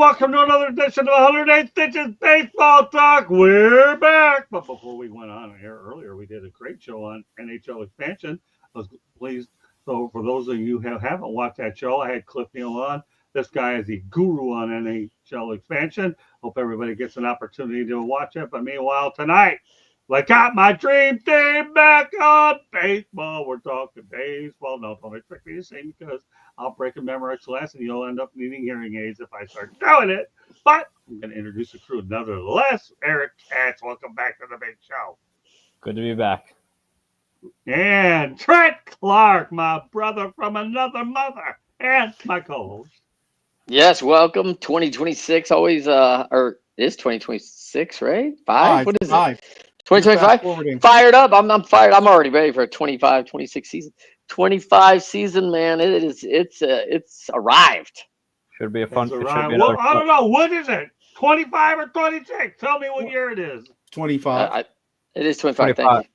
welcome to another edition of 108 Stitches Baseball Talk. We're back. But before we went on here earlier, we did a great show on NHL expansion. I was pleased. So for those of you who haven't watched that show, I had Cliff Neal on. This guy is the guru on NHL expansion. Hope everybody gets an opportunity to watch it. But meanwhile, tonight, I got my dream team back on baseball. We're talking baseball. No, don't expect me to sing because I'll break a Memorex glass and you'll end up needing hearing aids if I start doing it. But I'm going to introduce the crew nevertheless. Eric Katz, welcome back to the big show. Good to be back. And Trent Clark, my brother from another mother, and my co-host. Yes, welcome. 2026 always, or is 2026, right? Five? What is it? 2025? Fired up. I'm fired. I'm already ready for a 25, 26 season. 25 season, man. It's arrived. Should be a fun. Well, I don't know. What is it? 25 or 26? Tell me what year it is. 25. It is 25. Thank you.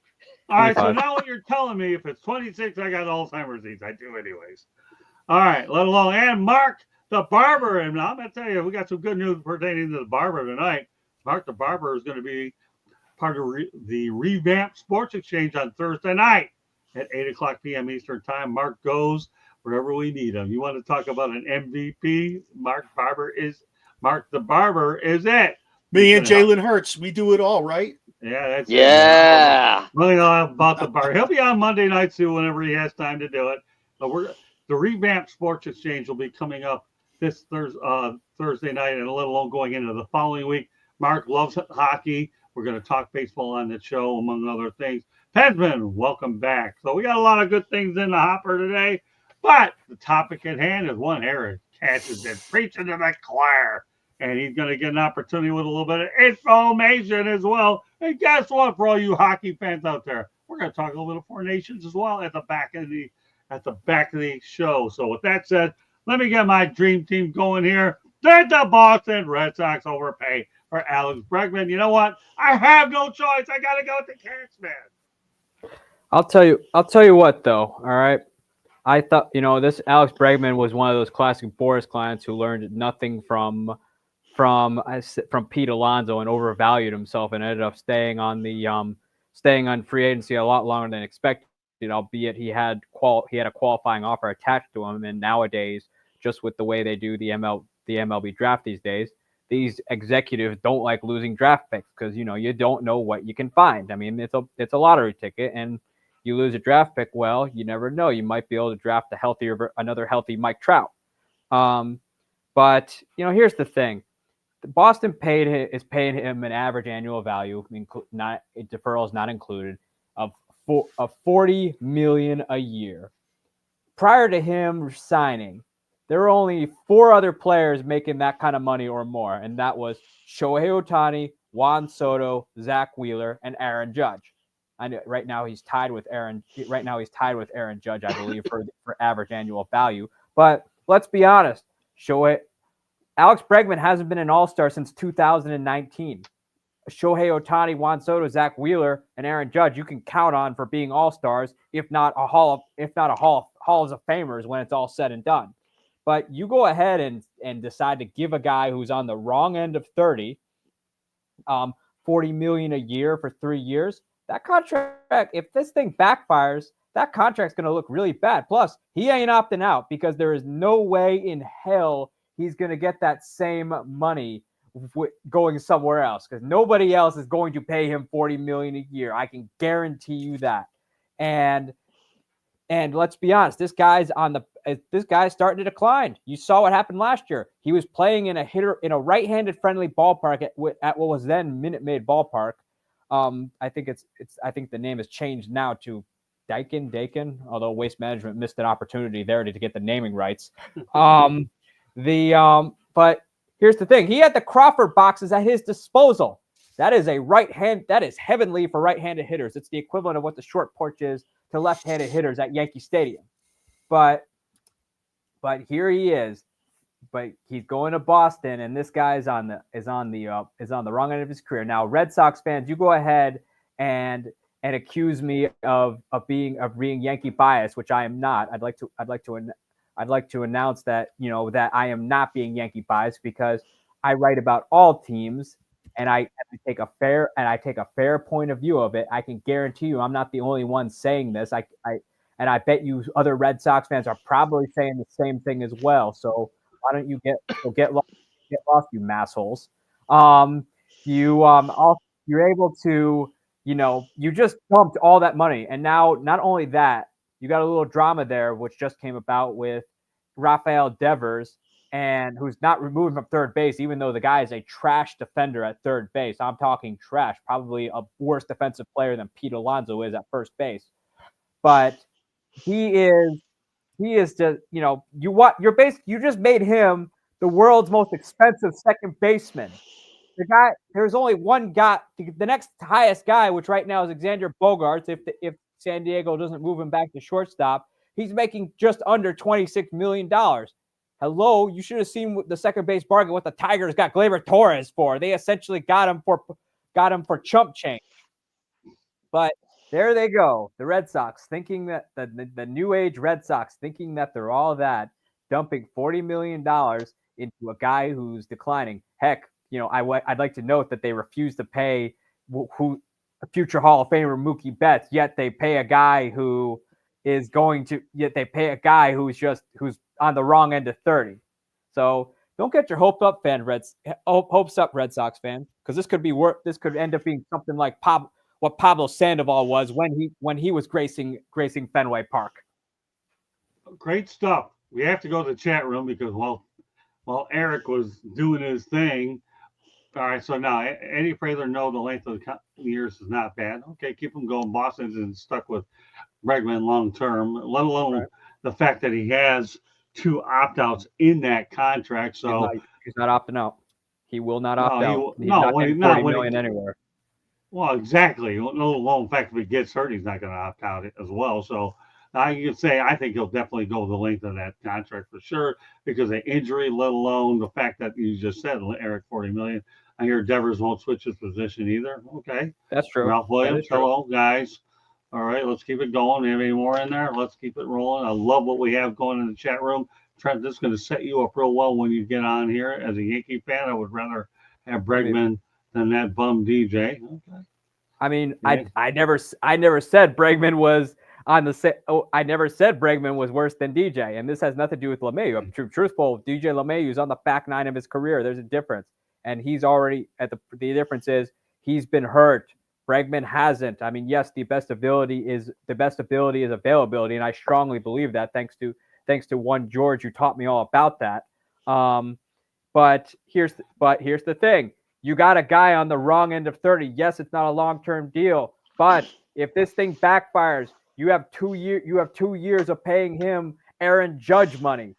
All right, so now when you're telling me if it's 26, I got Alzheimer's disease. I do anyways. All right, let alone. And Mark the Barber. And I'm going to tell you, we got some good news pertaining to the Barber tonight. Mark the Barber is going to be part of the revamped Sports Exchange on Thursday night at 8 o'clock p.m. Eastern Time. Mark goes wherever we need him. You want to talk about an MVP? Mark the Barber is it. Me and Jalen Hurts, we do it all, right? Yeah, that's yeah. Really about the Barber. He'll be on Monday nights too whenever he has time to do it. But the revamped Sports Exchange will be coming up this Thursday night and a little on going into the following week. Mark loves hockey. We're going to talk baseball on the show, among other things. Pensman, welcome back. So we got a lot of good things in the hopper today, but the topic at hand is one Eric Katz has been preaching to the choir, and he's going to get an opportunity with a little bit of information as well. And guess what, for all you hockey fans out there, we're going to talk a little bit of Four Nations as well at the back of the show. So with that said, let me get my dream team going here. Did the Boston Red Sox overpay for Alex Bregman? You know what? I have no choice. I got to go with the Cats, man. I'll tell you what, though. All right. I thought, this Alex Bregman was one of those classic Boris clients who learned nothing from Pete Alonzo and overvalued himself and ended up staying on free agency a lot longer than expected, albeit he had a qualifying offer attached to him. And nowadays, just with the way they do the MLB draft these days, these executives don't like losing draft picks because, you don't know what you can find. I mean, it's a lottery ticket, and you lose a draft pick, well, you never know. You might be able to draft another healthy Mike Trout. But, here's the thing. Boston is paying him an average annual value, deferrals not included, of $40 million a year. Prior to him signing, there were only 4 other players making that kind of money or more, and that was Shohei Ohtani, Juan Soto, Zach Wheeler, and Aaron Judge. I know right now he's tied with Aaron Judge, I believe, for average annual value. But let's be honest, Alex Bregman hasn't been an All-Star since 2019. Shohei Ohtani, Juan Soto, Zach Wheeler, and Aaron Judge you can count on for being All-Stars, if not a Hall of Famers when it's all said and done. But you go ahead and decide to give a guy who's on the wrong end of 30, $40 million a year for 3 years. That contract, if this thing backfires, that contract's going to look really bad. Plus, he ain't opting out because there is no way in hell he's going to get that same money going somewhere else because nobody else is going to pay him $40 million a year. I can guarantee you that. And let's be honest, this guy's starting to decline. You saw what happened last year. He was playing in a right-handed friendly ballpark at what was then Minute Maid Ballpark. I think the name has changed now to Dakin, although Waste Management missed an opportunity there to get the naming rights. But here's the thing. He had the Crawford boxes at his disposal. That is that is heavenly for right-handed hitters. It's the equivalent of what the short porch is to left-handed hitters at Yankee Stadium. But here he is. But he's going to Boston, and this guy is on the wrong end of his career. Now, Red Sox fans, you go ahead and accuse me of being Yankee biased, which I am not. I'd like to announce that that I am not being Yankee biased because I write about all teams, and I take a fair point of view of it. I can guarantee you, I'm not the only one saying this. And I bet you other Red Sox fans are probably saying the same thing as well. So why don't you get lost, you massholes? You're able to, you just dumped all that money, and now not only that, you got a little drama there, which just came about with Rafael Devers, and who's not removed from third base, even though the guy is a trash defender at third base. I'm talking trash, probably a worse defensive player than Pete Alonzo is at first base. But he is just, you just made him the world's most expensive second baseman. There's only one guy, the next highest guy, which right now is Xander Bogaerts. If San Diego doesn't move him back to shortstop, he's making just under $26 million. Hello, you should have seen the second base bargain what the Tigers got Gleyber Torres for. They essentially got him for chump change. But there they go, the Red Sox thinking that the new age Red Sox thinking that they're all that, dumping $40 million into a guy who's declining. Heck, I'd like to note that they refuse to pay a future Hall of Famer Mookie Betts, yet they pay a guy who's on the wrong end of 30. So don't get your hopes up, Red Sox fans, because this could end up being something like what Pablo Sandoval was when he was gracing Fenway Park. Great stuff. We have to go to the chat room because while Eric was doing his thing. All right, so now Eddie Prather, no, the length of the years is not bad. Okay, keep him going. Boston isn't stuck with Bregman long term, let alone the fact that he has 2 opt-outs in that contract. So he's not opting out. He will not opt out. He's not getting $40 million anywhere. Well, exactly. No alone fact if he gets hurt, he's not going to opt out as well. So I can say I think he'll definitely go the length of that contract for sure because of injury, let alone the fact that you just said, Eric, $40 million. I hear Devers won't switch his position either. Okay. That's true. Ralph Williams, hello, guys. All right, let's keep it going. Have any more in there? Let's keep it rolling. I love what we have going in the chat room. Trent, this is going to set you up real well when you get on here. As a Yankee fan, I would rather have Bregman than that bum DJ. Okay. I mean, yeah. I never said Bregman was on the I never said Bregman was worse than DJ, and this has nothing to do with LeMahieu. I'm truthful. DJ LeMahieu is on the back 9 of his career. There's a difference, and he's already at the difference is he's been hurt. Bregman hasn't. I mean, yes, the best ability is availability, and I strongly believe that. Thanks to one George who taught me all about that. But here's the thing. You got a guy on the wrong end of 30. Yes, it's not a long-term deal, but if this thing backfires, you have 2 years of paying him Aaron Judge money.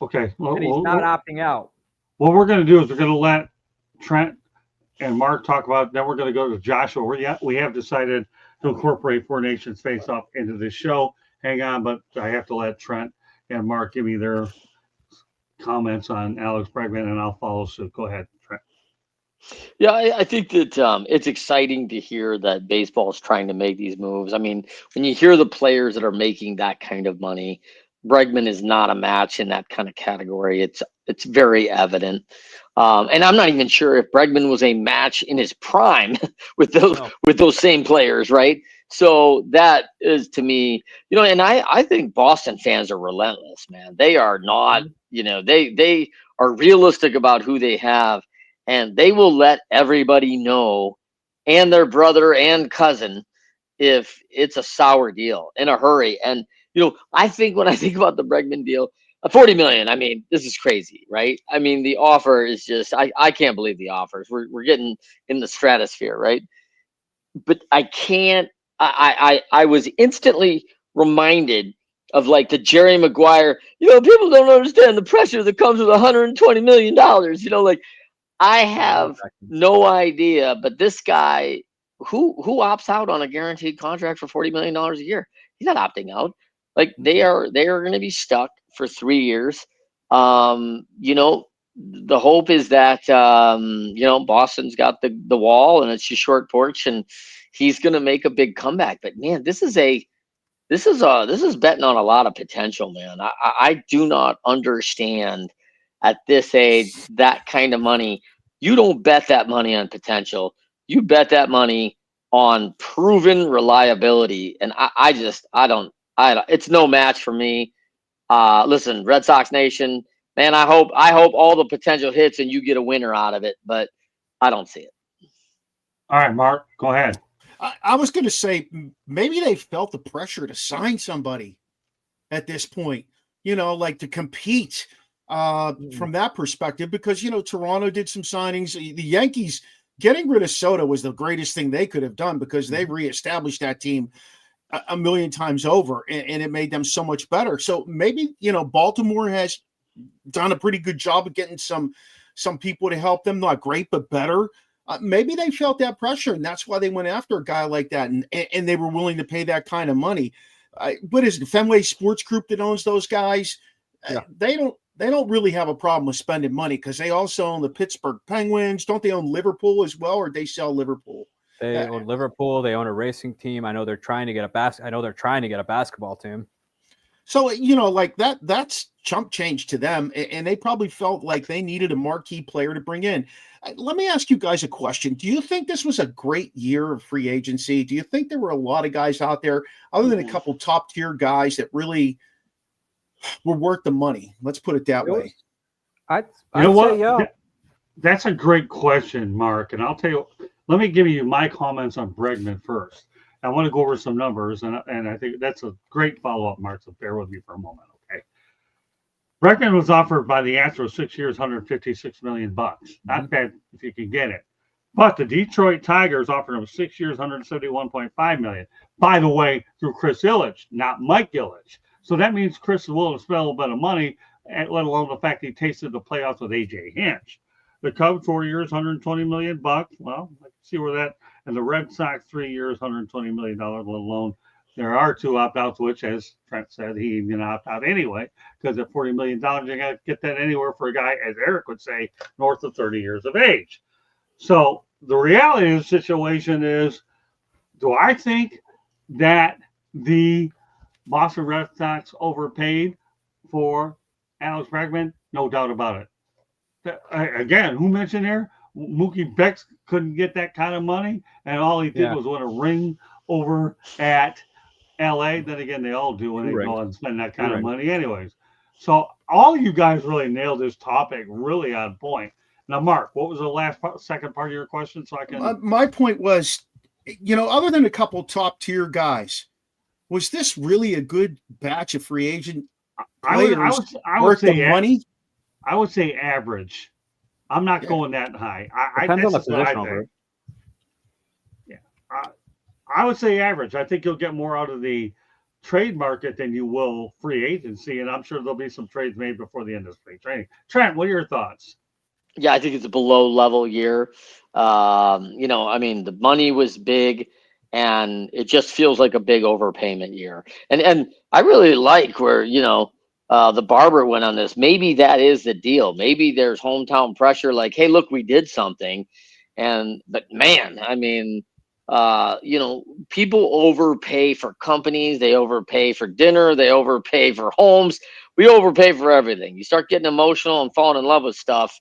Okay. Well, and he's not opting out. What we're going to do is we're going to let Trent and Mark talk about. Then we're going to go to Joshua. We have decided to incorporate Four Nations Face Off into this show. Hang on, but I have to let Trent and Mark give me their comments on Alex Bregman, and I'll follow suit. Go ahead, Trent. Yeah, I think that it's exciting to hear that baseball is trying to make these moves. I mean, when you hear the players that are making that kind of money, Bregman is not a match in that kind of category. It's very evident. And I'm not even sure if Bregman was a match in his prime with those same players, right? So that is, to me, and I think Boston fans are relentless, man. They are not, they are realistic about who they have, and they will let everybody know, and their brother and cousin, if it's a sour deal in a hurry. And I think when I think about the Bregman deal, $40 million. I mean, this is crazy, right? I mean, the offer is just I can't believe the offers. We're getting in the stratosphere, right? But I can't. I was instantly reminded of like the Jerry Maguire. People don't understand the pressure that comes with $120 million. Like I have no idea. But this guy, who opts out on a guaranteed contract for $40 million a year? He's not opting out. Like they are going to be stuck for 3 years. The hope is that Boston's got the wall and it's a short porch and he's going to make a big comeback. But man, this is betting on a lot of potential, man. I do not understand at this age, that kind of money, you don't bet that money on potential. You bet that money on proven reliability. And I don't, it's no match for me. Listen, Red Sox Nation, man, I hope all the potential hits and you get a winner out of it, but I don't see it. All right, Mark, go ahead. I was going to say maybe they felt the pressure to sign somebody at this point, like to compete from that perspective, because, Toronto did some signings. The Yankees getting rid of Soto was the greatest thing they could have done, because they reestablished that team a million times over, and it made them so much better. So maybe, Baltimore has done a pretty good job of getting some people to help them. Not great, but better. Maybe they felt that pressure, and that's why they went after a guy like that, and they were willing to pay that kind of money. What is it, Fenway Sports Group that owns those guys? Yeah. They don't really have a problem with spending money, because they also own the Pittsburgh Penguins. Don't they own Liverpool as well, or they sell Liverpool? They own Liverpool. They own a racing team. I know they're trying to get a basketball team. So, like that's chump change to them, and they probably felt like they needed a marquee player to bring in. Let me ask you guys a question. Do you think this was a great year of free agency? Do you think there were a lot of guys out there, other than a couple top tier guys, that really were worth the money? Let's put it that way. You know what? Yeah. That's a great question, Mark. And I'll tell you, let me give you my comments on Bregman first. I want to go over some numbers, and I think that's a great follow-up, Mark, so bear with me for a moment, okay? Bregman was offered by the Astros 6 years, $156 million. Not bad if you can get it. But the Detroit Tigers offered him 6 years, $171.5 million. By the way, through Chris Ilitch, not Mike Ilitch. So that means Chris is willing to spend a little bit of money, let alone the fact he tasted the playoffs with A.J. Hinch. The Cubs, 4 years, $120 million. Well, I can see where that. And the Red Sox, 3 years, $120 million, let alone there are 2 opt-outs, which, as Trent said, he's going to opt out anyway, because at $40 million, you got to get that anywhere for a guy, as Eric would say, north of 30 years of age. So the reality of the situation is, do I think that the Boston Red Sox overpaid for Alex Bregman? No doubt about it. Again, who mentioned there? Mookie Betts couldn't get that kind of money, and all he did was win a ring over at LA. Then again, they all do when they go and spend that kind of money anyways. So all you guys really nailed this topic really on point. Now, Mark, what was the second part of your question? So I can. My point was, other than a couple top tier guys, was this really a good batch of free agent players worth the money? I would say average. I'm not going that high. Depends on the positional group. Yeah, I would say average. I think you'll get more out of the trade market than you will free agency, and I'm sure there'll be some trades made before the end of spring training. Trent, what are your thoughts? Yeah, I think it's a below level year. The money was big, and it just feels like a big overpayment year. And I really like where the barber went on this. Maybe that is the deal. Maybe there's hometown pressure, like, hey, look, we did something. But man, people overpay for companies. They overpay for dinner. They overpay for homes. We overpay for everything. You start getting emotional and falling in love with stuff.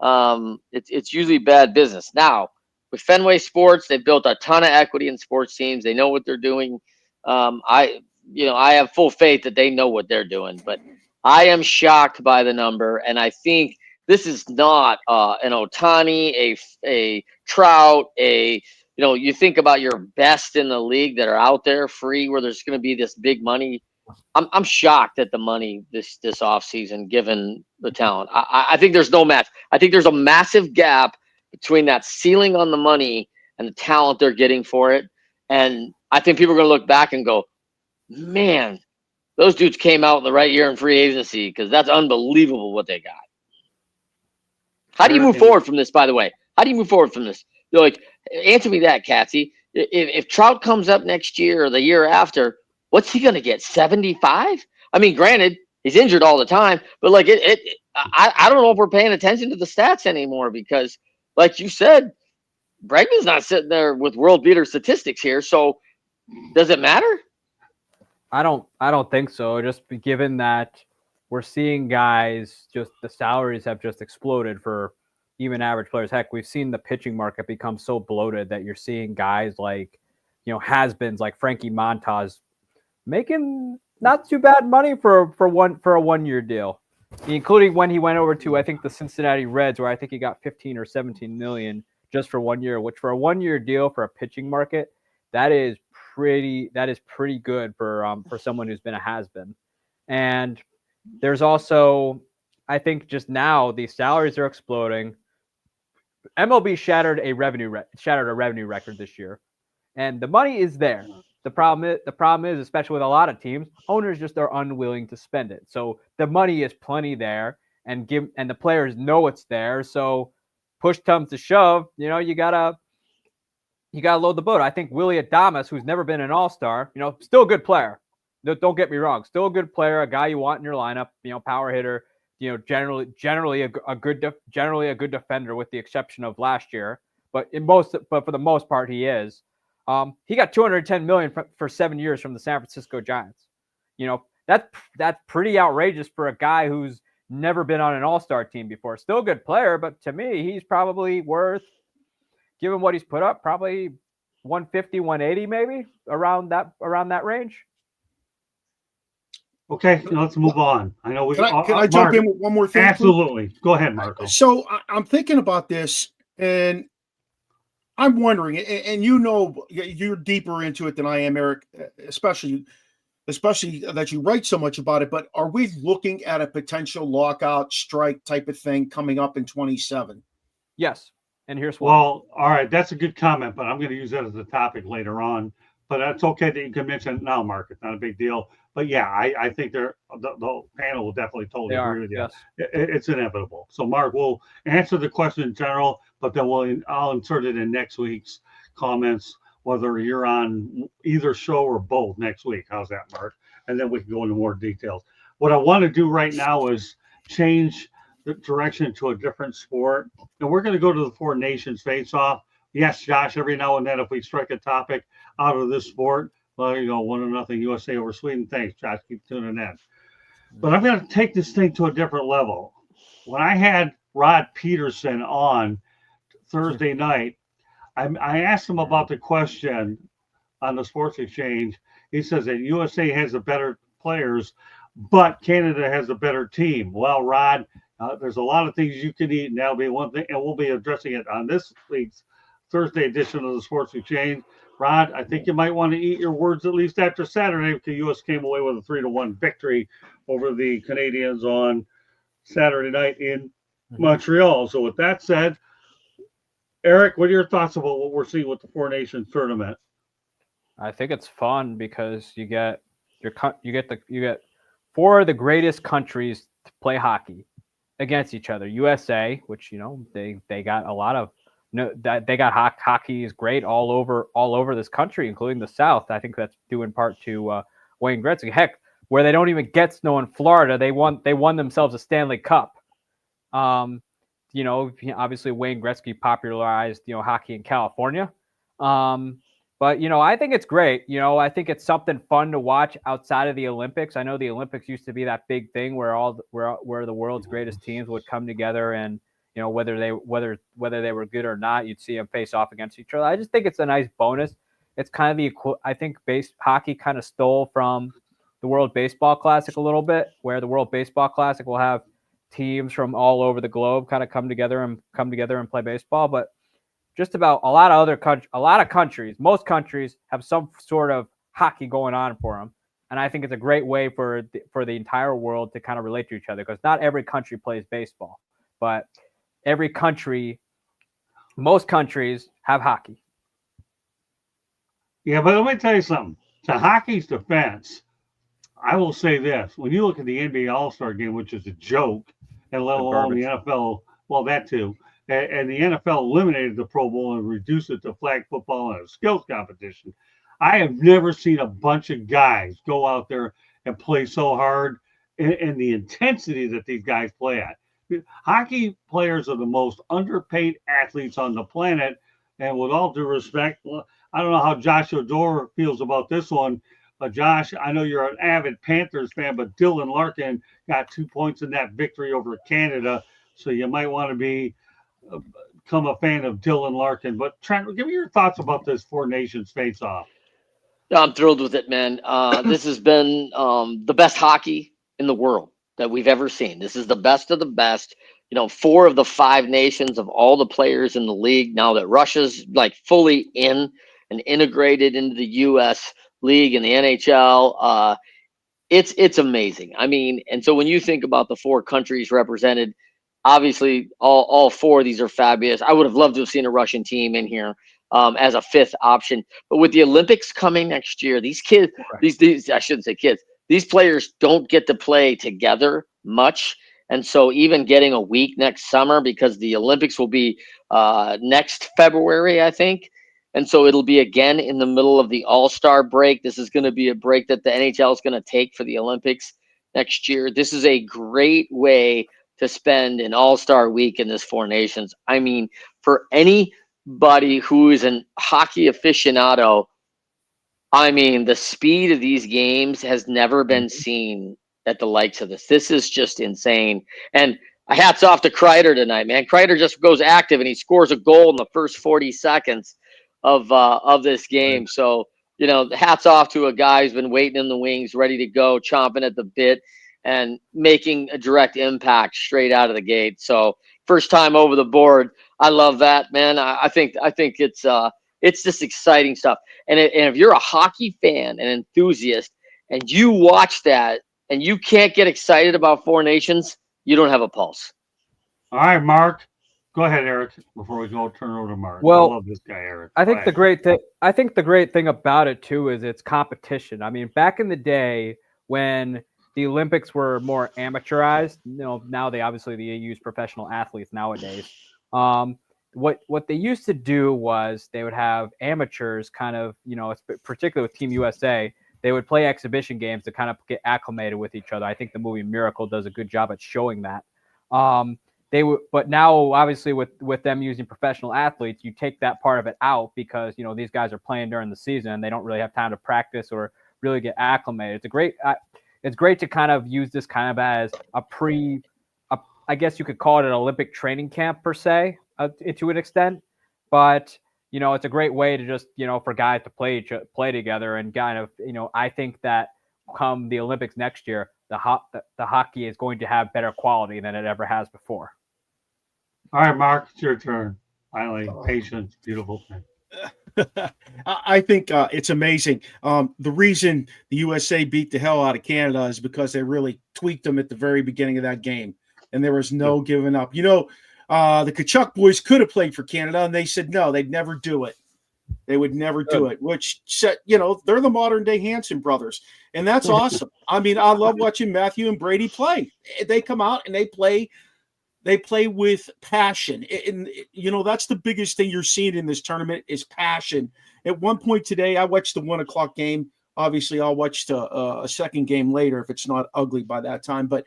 It's usually bad business. Now, with Fenway Sports, they've built a ton of equity in sports teams. They know what they're doing. I have full faith that they know what they're doing, but I am shocked by the number. And I think this is not an Ohtani, a Trout, you think about your best in the league that are out there free, where there's going to be this big money. I'm shocked at the money this offseason, given the talent. I think there's no match. I think there's a massive gap between that ceiling on the money and the talent they're getting for it. And I think people are going to look back and go, man, those dudes came out in the right year in free agency, because that's unbelievable what they got. How do you move forward from this, by the way? How do you move forward from this? You're like, answer me that, Catsy. If Trout comes up next year or the year after, what's he going to get, 75? I mean, granted, he's injured all the time, but I don't know if we're paying attention to the stats anymore, because, like you said, Bregman's not sitting there with world beater statistics here. So does it matter? I don't think so. Just given that we're seeing guys just the salaries have just exploded for even average players. Heck, we've seen the pitching market become so bloated that you're seeing guys like, has-beens like Frankie Montas making not too bad money for a 1-year deal, including when he went over to, I think, the Cincinnati Reds, where I think he got 15 or 17 million just for 1 year, which for a 1-year deal for a pitching market, that is pretty good for someone who's been a has-been. And there's also, I think, just now the salaries are exploding. MLB shattered a revenue record this year, and the money is there. The problem is, especially with a lot of teams, owners just are unwilling to spend it. So the money is plenty there, and the players know it's there. So push comes to shove, you gotta load the boat. I think Willie Adames, who's never been an All-Star, still a good player. Don't get me wrong, still a good player, a guy you want in your lineup, power hitter, generally a good defender, with the exception of last year. But for the most part, he is. He got $210 million for 7 years from the San Francisco Giants. That's pretty outrageous for a guy who's never been on an All-Star team before. Still a good player, but to me, he's probably worth, given what he's put up, probably 150, 180, maybe around that range. Okay, let's move on. I know we can I jump in with one more thing? Absolutely. Please? Go ahead, Marco. So I'm thinking about this, and I'm wondering, and you're deeper into it than I am, Eric, especially that you write so much about it, but are we looking at a potential lockout strike type of thing coming up in 27? Yes. And here's why. Well, all right. That's a good comment, but I'm going to use that as a topic later on. But that's okay that you can mention it now, Mark. It's not a big deal. But yeah, I think the panel will definitely totally agree with you. Yes. It's inevitable. So Mark, we'll answer the question in general, but then I'll insert it in next week's comments, whether you're on either show or both next week. How's that, Mark? And then we can go into more details. What I want to do right now is change the direction to a different sport. And we're going to go to the Four Nations face-off. Yes, Josh, every now and then if we strike a topic out of this sport, 1-0 USA over Sweden. Thanks, Josh. Keep tuning in. But I'm going to take this thing to a different level. When I had Rod Peterson on Thursday night, I asked him about the question on the Sports Exchange. He says that USA has the better players, but Canada has a better team. Well, Rod, there's a lot of things you can eat, and that'll be one thing, and we'll be addressing it on this week's Thursday edition of the Sports Exchange. Rod, I think you might want to eat your words at least after Saturday, because U.S. came away with a 3-1 victory over the Canadians on Saturday night in Montreal. So with that said, Eric, what are your thoughts about what we're seeing with the Four Nations tournament? I think it's fun because you get four of the greatest countries to play hockey against each other. USA, which they got a lot of. They got hockey is great all over this country, including the South. I think that's due in part to Wayne Gretzky. Heck, where they don't even get snow in Florida, they won themselves a Stanley Cup. Obviously Wayne Gretzky popularized hockey in California. But I think it's great. I think it's something fun to watch outside of the Olympics. I know the Olympics used to be that big thing where where the world's greatest teams would come together and whether they were good or not, you'd see them face off against each other. I just think it's a nice bonus. It's kind of I think hockey kind of stole from the World Baseball Classic a little bit, where the World Baseball Classic will have teams from all over the globe kind of come together and play baseball. But just about a lot of countries, most countries have some sort of hockey going on for them. And I think it's a great way for the entire world to kind of relate to each other, because not every country plays baseball, but most countries have hockey. Yeah, but let me tell you something. To hockey's defense, I will say this. When you look at the NBA All-Star game, which is a joke, and let alone the NFL, well, that too, and the NFL eliminated the Pro Bowl and reduced it to flag football and a skills competition, I have never seen a bunch of guys go out there and play so hard, and the intensity that these guys play at. Hockey players are the most underpaid athletes on the planet, and with all due respect, I don't know how Josh Odor feels about this one, Josh, I know you're an avid Panthers fan, but Dylan Larkin got 2 points in that victory over Canada, so you might want to become a fan of Dylan Larkin. But Trent, give me your thoughts about this Four Nations face-off. I'm thrilled with it, man. This has been the best hockey in the world that we've ever seen. This is the best of the best. 4 of the 5 nations of all the players in the league, now that Russia's like fully in and integrated into the U.S. league and the NHL, it's amazing. I mean, and so when you think about the 4 countries represented, obviously all 4 of these are fabulous. I would have loved to have seen a Russian team in here as a 5th option. But with the Olympics coming next year, these kids, these I shouldn't say kids, these players don't get to play together much. And so even getting a week next summer, because the Olympics will be next February, I think. And so it'll be again in the middle of the All-Star break. This is going to be a break that the NHL is going to take for the Olympics next year. This is a great way to spend an All-Star week in this Four Nations. I mean, for anybody who is a hockey aficionado, I mean, the speed of these games has never been seen at the likes of this. This is just insane. And hats off to Kreider tonight, man. Kreider just goes active and he scores a goal in the first 40 seconds of this game. So, hats off to a guy who's been waiting in the wings, ready to go, chomping at the bit, and making a direct impact straight out of the gate. So, first time over the board. I love that, man. I think it's just exciting stuff. And if you're a hockey fan and enthusiast, and you watch that, and you can't get excited about Four Nations, you don't have a pulse. All right, Mark. Go ahead, Eric, before we go turn over to Mark. Well, I love this guy, Eric. I think the great thing about it too is it's competition. I mean, back in the day when the Olympics were more amateurized, now they use professional athletes nowadays. What they used to do was they would have amateurs kind of, particularly with Team USA, they would play exhibition games to kind of get acclimated with each other. I think the movie Miracle does a good job at showing that. But now obviously with them using professional athletes, you take that part of it out because these guys are playing during the season and they don't really have time to practice or really get acclimated. It's great to kind of use this kind of as I guess you could call it an Olympic training camp per se, to an extent, but it's a great way to just for guys to play together and kind of I think that come the Olympics next year, the hockey is going to have better quality than it ever has before. All right, Mark, it's your turn. Finally, patience, beautiful thing. I think it's amazing. The reason the USA beat the hell out of Canada is because they really tweaked them at the very beginning of that game, and there was no giving up. The Kachuk boys could have played for Canada, and they said no, they'd never do it. They would never do it, which said, they're the modern day Hanson brothers, and that's awesome. I mean, I love watching Matthew and Brady play. They come out and they play with passion. And that's the biggest thing you're seeing in this tournament is passion. At one point today, I watched the 1 o'clock game. Obviously, I'll watch a second game later if it's not ugly by that time. But,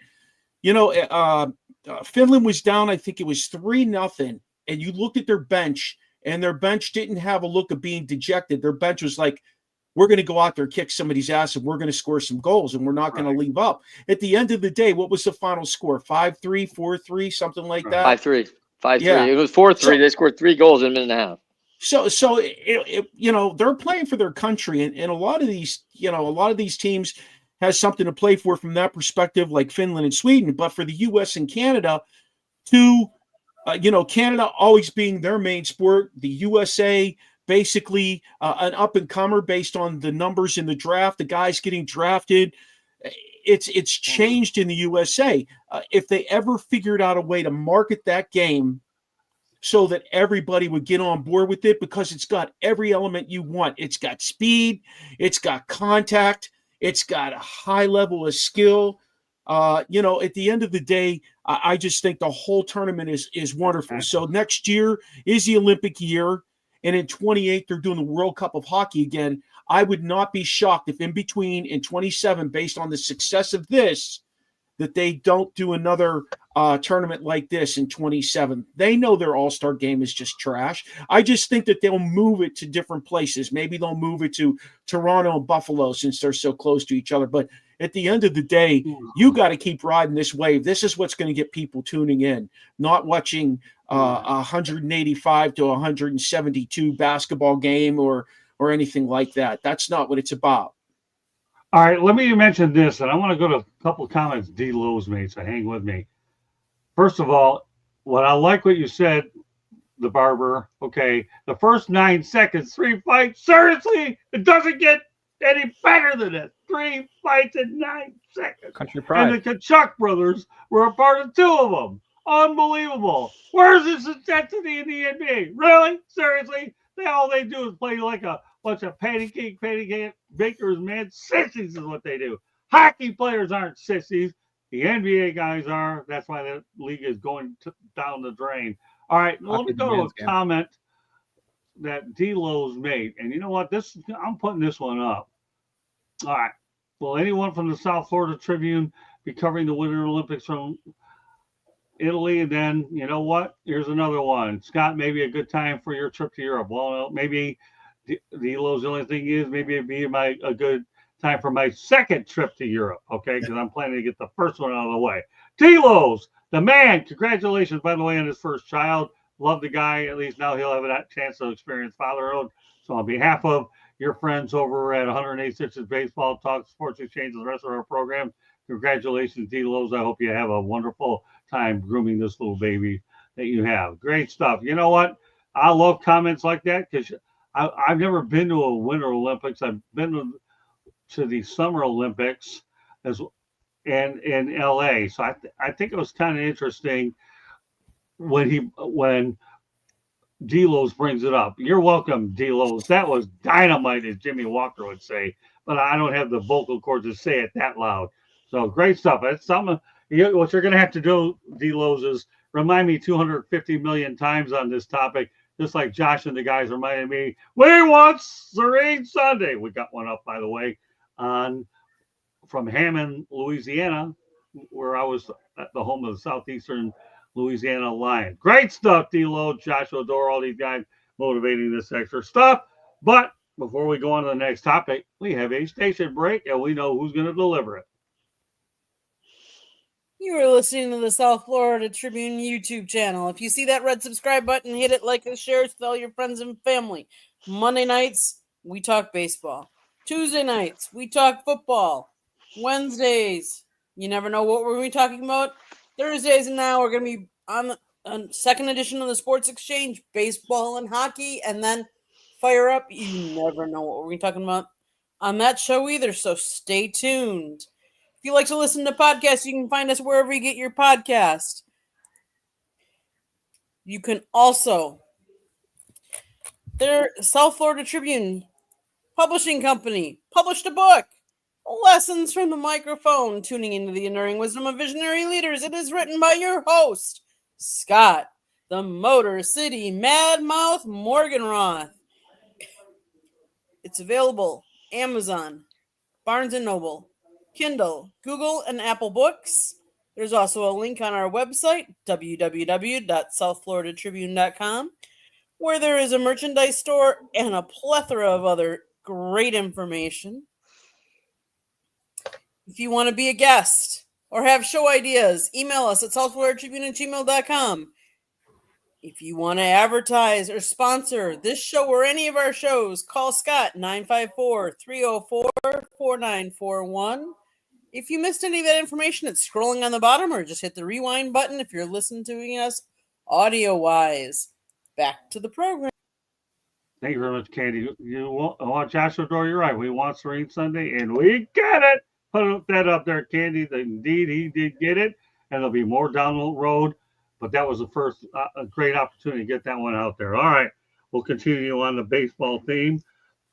Finland was down, I think it was 3-0. And you looked at their bench, and their bench didn't have a look of being dejected. Their bench was like, we're going to go out there, kick somebody's ass, and we're going to score some goals, and we're not going to leave up. At the end of the day, what was the final score? 5-3, 4-3, something like that? 5-3. 5-3. Yeah. It was 4-3. They scored 3 goals in a minute and a half. So they're playing for their country, and a lot of these teams has something to play for from that perspective, like Finland and Sweden. But for the U.S. and Canada, Canada always being their main sport, the USA basically an up-and-comer based on the numbers in the draft, the guys getting drafted. It's changed in the USA. If they ever figured out a way to market that game so that everybody would get on board with it, because it's got every element you want. It's got speed. It's got contact. It's got a high level of skill. At the end of the day, I just think the whole tournament is wonderful. So next year is the Olympic year. And in 28, they're doing the World Cup of Hockey again. I would not be shocked if in between in 27, based on the success of this, that they don't do another tournament like this in 27. They know their all-star game is just trash. I just think that they'll move it to different places. Maybe they'll move it to Toronto and Buffalo since they're so close to each other. But at the end of the day, you got to keep riding this wave. This is what's going to get people tuning in, not watching 185 to 172 basketball game or anything like that. That's not what it's about. All right, let me mention this, and I want to go to a couple of comments D. Lowe's made, so hang with me. First of all, what I like what you said, the barber, okay, the first 9 seconds, 3 fights, seriously, it doesn't get any better than it. 3 fights in 9 seconds. Country pride. And the Kachuk brothers were a part of 2 of them. Unbelievable. Where's this intensity in the NBA? Really? Seriously? All they do is play like a bunch of patty cake bakers, man. Sissies is what they do. Hockey players aren't sissies. The NBA guys are. That's why the league is going down the drain. All right, let me go to a comment that D-Lowe's made. And you know what? I'm putting this one up. All right. Will anyone from the South Florida Tribune be covering the Winter Olympics from Italy? And then, you know what? Here's another one. Scott, maybe a good time for your trip to Europe. Well, maybe D-Lowe's, the only thing is maybe it'd be a good time for my second trip to Europe, okay? Because I'm planning to get the first one out of the way. D-Lowe's, the man, congratulations, by the way, on his first child. Love the guy. At least now he'll have a chance to experience fatherhood. So on behalf of your friends over at 186 Baseball Talk, Sports Exchange, and the rest of our program, congratulations, D-Lowe's. I hope you have a wonderful time grooming this little baby that you have. Great stuff. You know what? I love comments like that because I've never been to a Winter Olympics. I've been to the Summer Olympics and in LA. So I think it was kind of interesting when D-Lowe's brings it up. You're welcome, D-Lowe's. That was dynamite, as Jimmy Walker would say. But I don't have the vocal cords to say it that loud. So great stuff. It's something. What you're going to have to do, D-Lowe's, is remind me 250 million times on this topic, just like Josh and the guys reminded me, we want Serene Sunday. We got one up, by the way, from Hammond, Louisiana, where I was at the home of the Southeastern Louisiana Lions. Great stuff, D-Lo, Joshua Dore, all these guys motivating this extra stuff. But before we go on to the next topic, we have a station break, and we know who's going to deliver it. You are listening to the South Florida Tribune YouTube channel. If you see that red subscribe button, hit it, like, and share it with all your friends and family. Monday nights, we talk baseball. Tuesday nights, we talk football. Wednesdays, you never know what we're going to be talking about. Thursdays and now we're going to be on the second edition of the Sports Exchange, baseball and hockey, and then fire up. You never know what we're going to be talking about on that show either, so stay tuned. If you like to listen to podcasts, you can find us wherever you get your podcast. You can also, their South Florida Tribune Publishing Company published a book, Lessons from the Microphone, Tuning into the Enduring Wisdom of Visionary Leaders. It is written by your host, Scott, the Motor City Madmouth Morganroth. It's available Amazon, Barnes & Noble, Kindle, Google, and Apple Books. There's also a link on our website, www.southfloridatribune.com, where there is a merchandise store and a plethora of other great information. If you want to be a guest or have show ideas, email us at southfloridatribune@gmail.com. If you want to advertise or sponsor this show or any of our shows, call Scott 954-304-4941. If you missed any of that information, it's scrolling on the bottom, or just hit the rewind button if you're listening to us audio-wise. Back to the program. Thank you very much, Candy. Joshua Dore, you're right. We want Serene Sunday, and we get it. Put that up there, Candy. Indeed, he did get it, and there'll be more down the road. But that was the first a great opportunity to get that one out there. All right, we'll continue on the baseball theme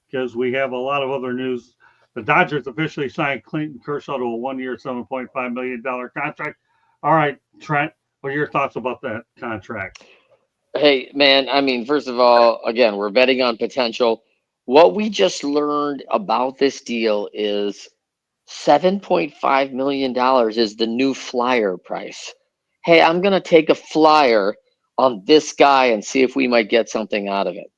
because we have a lot of other news. The Dodgers officially signed Clayton Kershaw to a 1-year, $7.5 million contract. All right, Trent, what are your thoughts about that contract? Hey, man, I mean, first of all, again, we're betting on potential. What we just learned about this deal is $7.5 million is the new flyer price. hey, I'm going to take a flyer on this guy and see if we might get something out of it.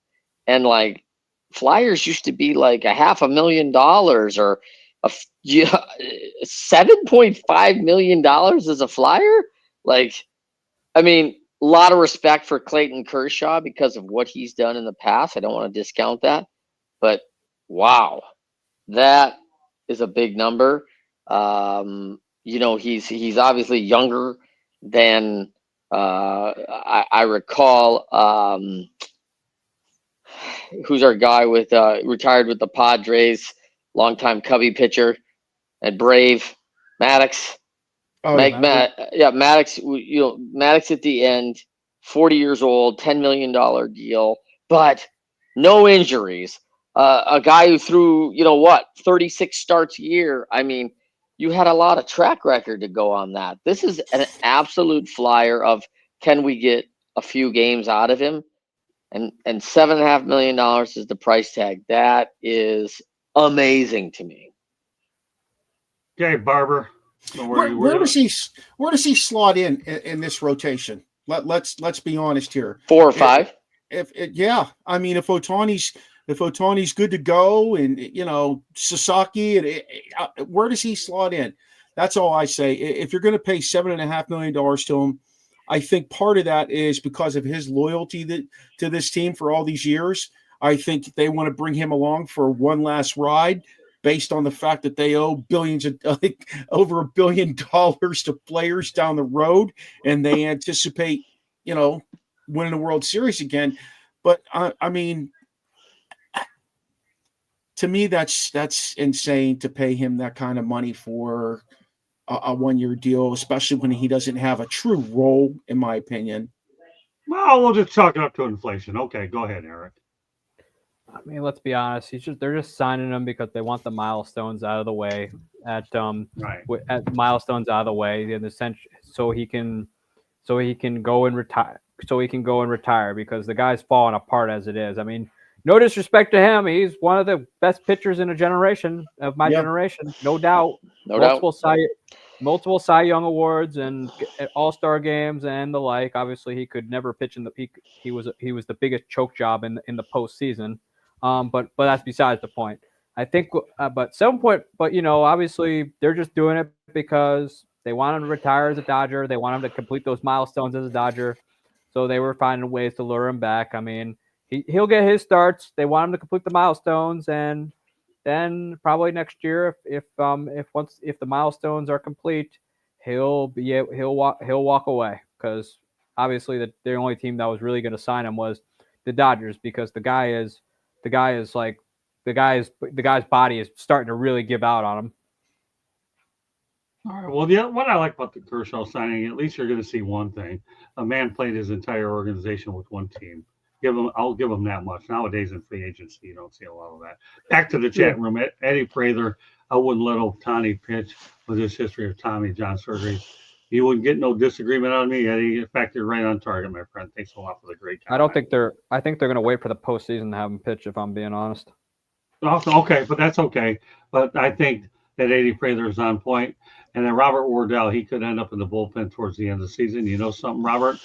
And like flyers used to be like $500,000 or $7.5 million as a flyer. Like, I mean, a lot of respect for Clayton Kershaw because of what he's done in the past. I don't want to discount that, but wow, that is a big number. He's obviously younger than I recall. Who's our guy with retired with the Padres, longtime Cubby pitcher at Brave, Maddox. Oh, Maddox. Maddox at the end, 40 years old, $10 million deal, but no injuries. A guy who threw, 36 starts a year. I mean, you had a lot of track record to go on that. This is an absolute flyer of can we get a few games out of him? And $7.5 million is the price tag. That is amazing to me. Okay, Barber. Where does he slot in this rotation? Let's be honest here. 4 or 5. If Ohtani's good to go, and Sasaki, where does he slot in? That's all I say. If you're going to pay $7.5 million to him, I think part of that is because of his loyalty to this team for all these years. I think they want to bring him along for one last ride, based on the fact that they owe billions of over $1 billion to players down the road, and they anticipate, winning the World Series again. But I mean, to me, that's insane to pay him that kind of money for a 1-year deal, especially when he doesn't have a true role, in my opinion. Well, we'll just chalk it up to inflation. Okay, go ahead, Eric. I mean, let's be honest. They're just signing him because they want the milestones out of the way. At milestones out of the way, in the sense, so he can go and retire. Because the guy's falling apart as it is. I mean, no disrespect to him, he's one of the best pitchers in a generation of my generation, no doubt. Multiple Cy Young awards and All-Star games and the like. Obviously, he could never pitch in the peak. He was the biggest choke job in the postseason. But that's besides the point. I think, obviously they're just doing it because they want him to retire as a Dodger. They want him to complete those milestones as a Dodger. So they were finding ways to lure him back. I mean, he'll get his starts. They want him to complete the milestones, and then probably next year, if the milestones are complete, he'll walk away, because obviously the only team that was really going to sign him was the Dodgers, because the guy's body is starting to really give out on him. All right. Well, what I like about the Kershaw signing, at least you're going to see one thing: a man played his entire organization with one team. I'll give him that much. Nowadays in free agency, you don't see a lot of that. Back to the chat room. Eddie Prather, I wouldn't let Ohtani pitch with his history of Tommy John surgeries. You wouldn't get no disagreement on me, Eddie. In fact, you're right on target, my friend. Thanks a lot for the great comment. I think they're going to wait for the postseason to have him pitch, if I'm being honest. Okay, but that's okay. But I think that Eddie Prather is on point. And then Robert Wardell, he could end up in the bullpen towards the end of the season. You know something, Robert?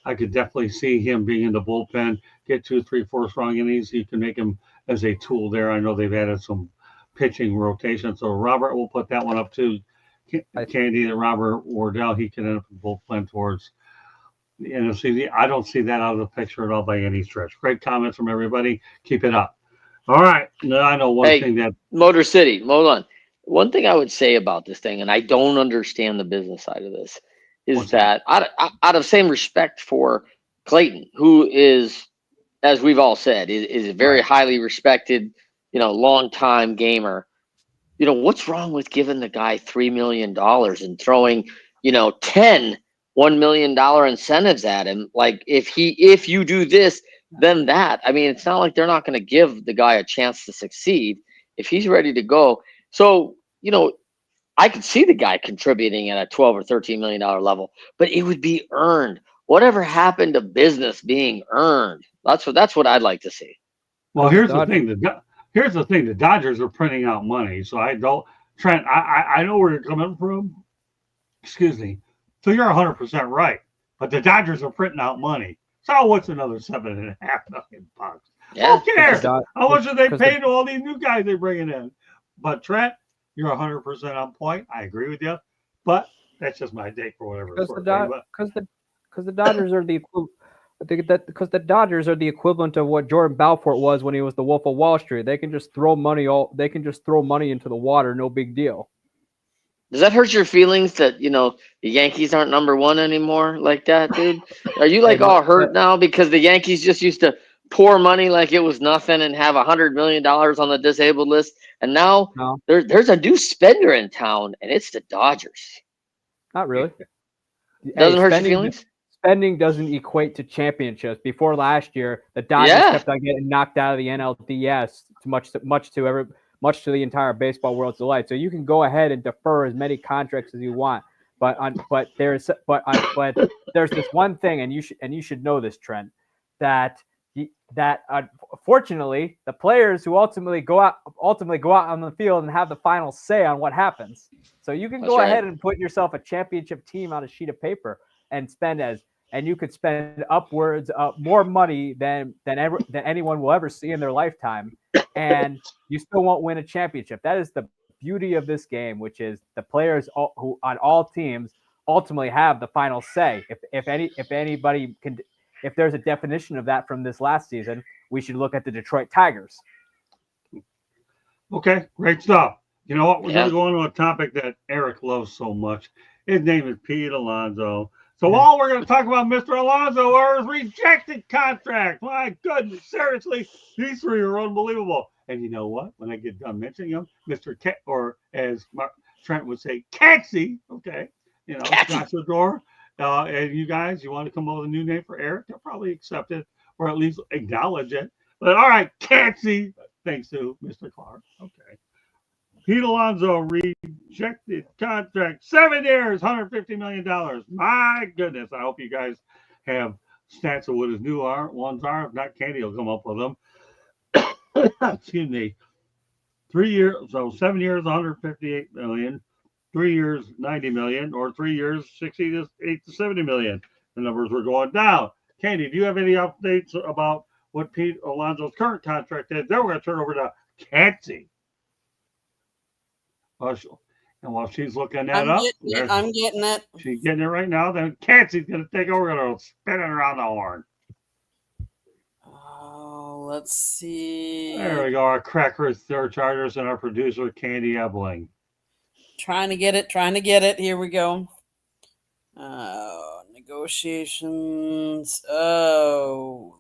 I could definitely see him being in the bullpen, get 2, 3, 4 strong innings. You can make him as a tool there. I know they've added some pitching rotation. So Robert, will put that one up too. Candy and Robert Wardell, he can end up in the bullpen towards the end of the season. I don't see that out of the picture at all by any stretch. Great comments from everybody. Keep it up. All right. Now, I know one thing that Motor City, hold on. One thing I would say about this thing, and I don't understand the business side of this, is that out of same respect for Clayton, who is, as we've all said, is a very highly respected, long-time gamer. What's wrong with giving the guy $3 million and throwing, 10 $1 million incentives at him? Like, if you do this, then that. I mean, it's not like they're not going to give the guy a chance to succeed if he's ready to go. So, I could see the guy contributing at a $12 or $13 million level, but it would be earned. Whatever happened to business being earned? That's what I'd like to see. Well, here's the thing. The Dodgers are printing out money, so I don't. Trent, I know where you're coming from. Excuse me, So you're 100% right. But the Dodgers are printing out money. So what's another $7.5 million? Yeah. Who cares? How much are they paying to all these new guys they're bringing in? But Trent, you're 100% on point. I agree with you. But that's just my take for whatever it's worth. Because the Dodgers are the equivalent. Because the Dodgers are the equivalent of what Jordan Belfort was when he was the Wolf of Wall Street. They can just throw money into the water, no big deal. Does that hurt your feelings that the Yankees aren't number one anymore like that, dude? Are you like all hurt now because the Yankees just used to pour money like it was nothing and have $100 million on the disabled list, and now there's a new spender in town, and it's the Dodgers. Not really. Doesn't hurt your feelings? Spending doesn't equate to championships. Before last year, the Dodgers kept on getting knocked out of the NLDS, much to the entire baseball world's delight. So you can go ahead and defer as many contracts as you want, but there's this one thing, and you should know this, Trent, that unfortunately the players who ultimately go out on the field and have the final say on what happens. So you can go ahead and put yourself a championship team on a sheet of paper and you could spend upwards of more money than anyone will ever see in their lifetime, and you still won't win a championship. That is the beauty of this game, which is the players who on all teams ultimately have the final say. If there's a definition of that from this last season, we should look at the Detroit Tigers. Okay, great stuff. You know what? We're going to go into a topic that Eric loves so much. His name is Pete Alonzo. So all we're going to talk about Mr. Alonzo are his rejected contracts. My goodness, seriously, these three are unbelievable. And you know what? When I get done mentioning them, Mr. or as Trent would say, Catsy, okay, Josh the door. And you guys, you want to come up with a new name for Eric? They'll probably accept it or at least acknowledge it. But all right, Catsy, thanks to Mr. Clark. Okay. Pete Alonzo rejected contract, 7 years, $150 million. My goodness, I hope you guys have stats of what his new ones are. If not, Candy will come up with them. Excuse me. 3 years, so 7 years, $158 million. 3 years, $90 million, or 3 years, $68 to $70 million. The numbers were going down. Candy, do you have any updates about what Pete Alonzo's current contract is? Then we're going to turn over to Catsy. And while she's looking that up, I'm getting it. She's getting it right now. Then Catsy's going to take over. We're going to spin it around the horn. Oh, let's see. There we go. Our cracker third charters and our producer, Candy Ebling. Trying to get it. Here we go. Negotiations. I'm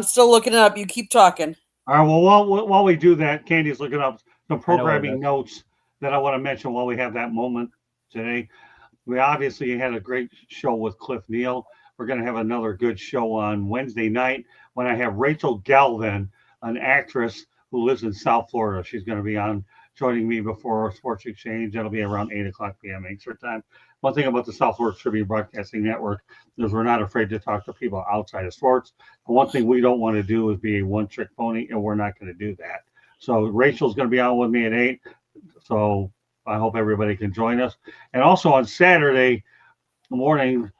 still looking it up. You keep talking. All right. Well, while we do that, Candy's looking up some programming notes that I want to mention while we have that moment today. We obviously had a great show with Cliff Neal. We're going to have another good show on Wednesday night when I have Rachel Galvin, an actress who lives in South Florida. She's going to be on joining me before Sports Exchange. That'll be around 8:00 p.m. Eastern time. One thing about the South Florida Tribune Broadcasting Network is we're not afraid to talk to people outside of sports. The one thing we don't want to do is be a one-trick pony, and we're not going to do that. So Rachel's going to be on with me at 8. So I hope everybody can join us. And also on Saturday morning,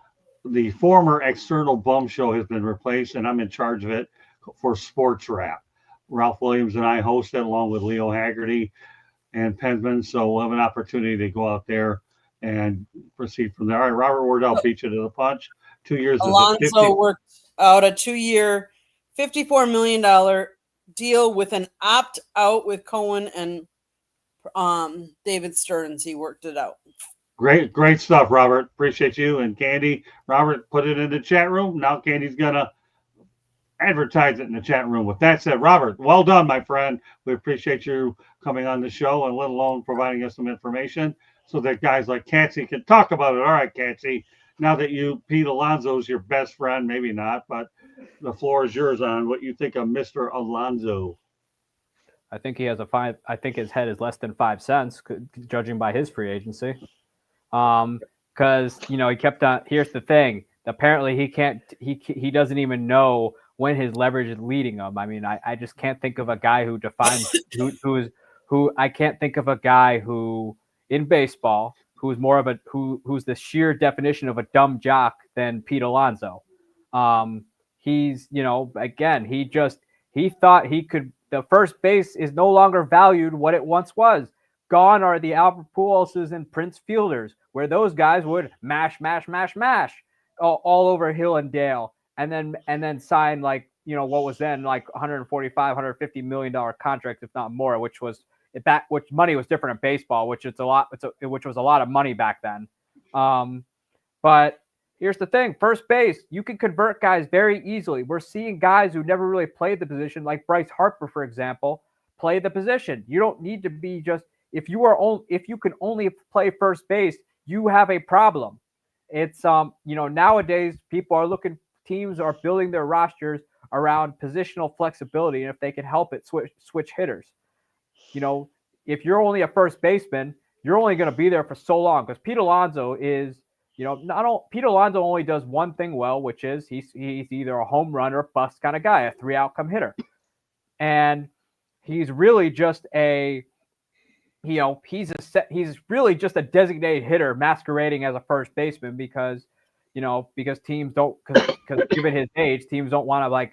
the former External Bum Show has been replaced, and I'm in charge of it for Sports Wrap. Ralph Williams and I host it along with Leo Haggerty and Pensman. So we'll have an opportunity to go out there and proceed from there. All right, Robert Wardell beat you to the punch. 2 years. Alonzo worked out a 2-year, $54 million deal with an opt-out with Cohen and David Stearns. He worked it out. Great stuff, Robert. Appreciate you and Candy. Robert put it in the chat room. Now Candy's gonna advertise it in the chat room. With that said, Robert, well done, my friend. We appreciate you coming on the show and let alone providing us some information so that guys like Catsy can talk about it. All right, Catsy. Now that Pete Alonzo's your best friend, maybe not, but the floor is yours on what you think of Mr. Alonzo. I think he has I think his head is less than 5 cents, judging by his free agency. Because he kept on. Here's the thing. Apparently, he doesn't even know when his leverage is leading him. I mean, I just can't think of a guy who defines who I can't think of a guy who in baseball who's more of a who's the sheer definition of a dumb jock than Pete Alonso. He's, again, he thought he could. The first base is no longer valued what it once was. Gone are the Albert Pujols and Prince Fielders, where those guys would mash all over hill and dale, and then sign like, what was then like 145, $150 million contracts, if not more, which money was different in baseball, which was a lot of money back then. But here's the thing: first base, you can convert guys very easily. We're seeing guys who never really played the position, like Bryce Harper, for example, play the position. You don't need to be just if you can only play first base, you have a problem. It's nowadays teams are building their rosters around positional flexibility, and if they can help it, switch hitters. If you're only a first baseman, you're only going to be there for so long, because Pete Alonso is, Pete Alonso only does one thing well, which is he's either a home run or bust kind of guy, a 3 outcome hitter. And he's really just he's really just a designated hitter masquerading as a first baseman because teams don't, because given his age, teams don't want to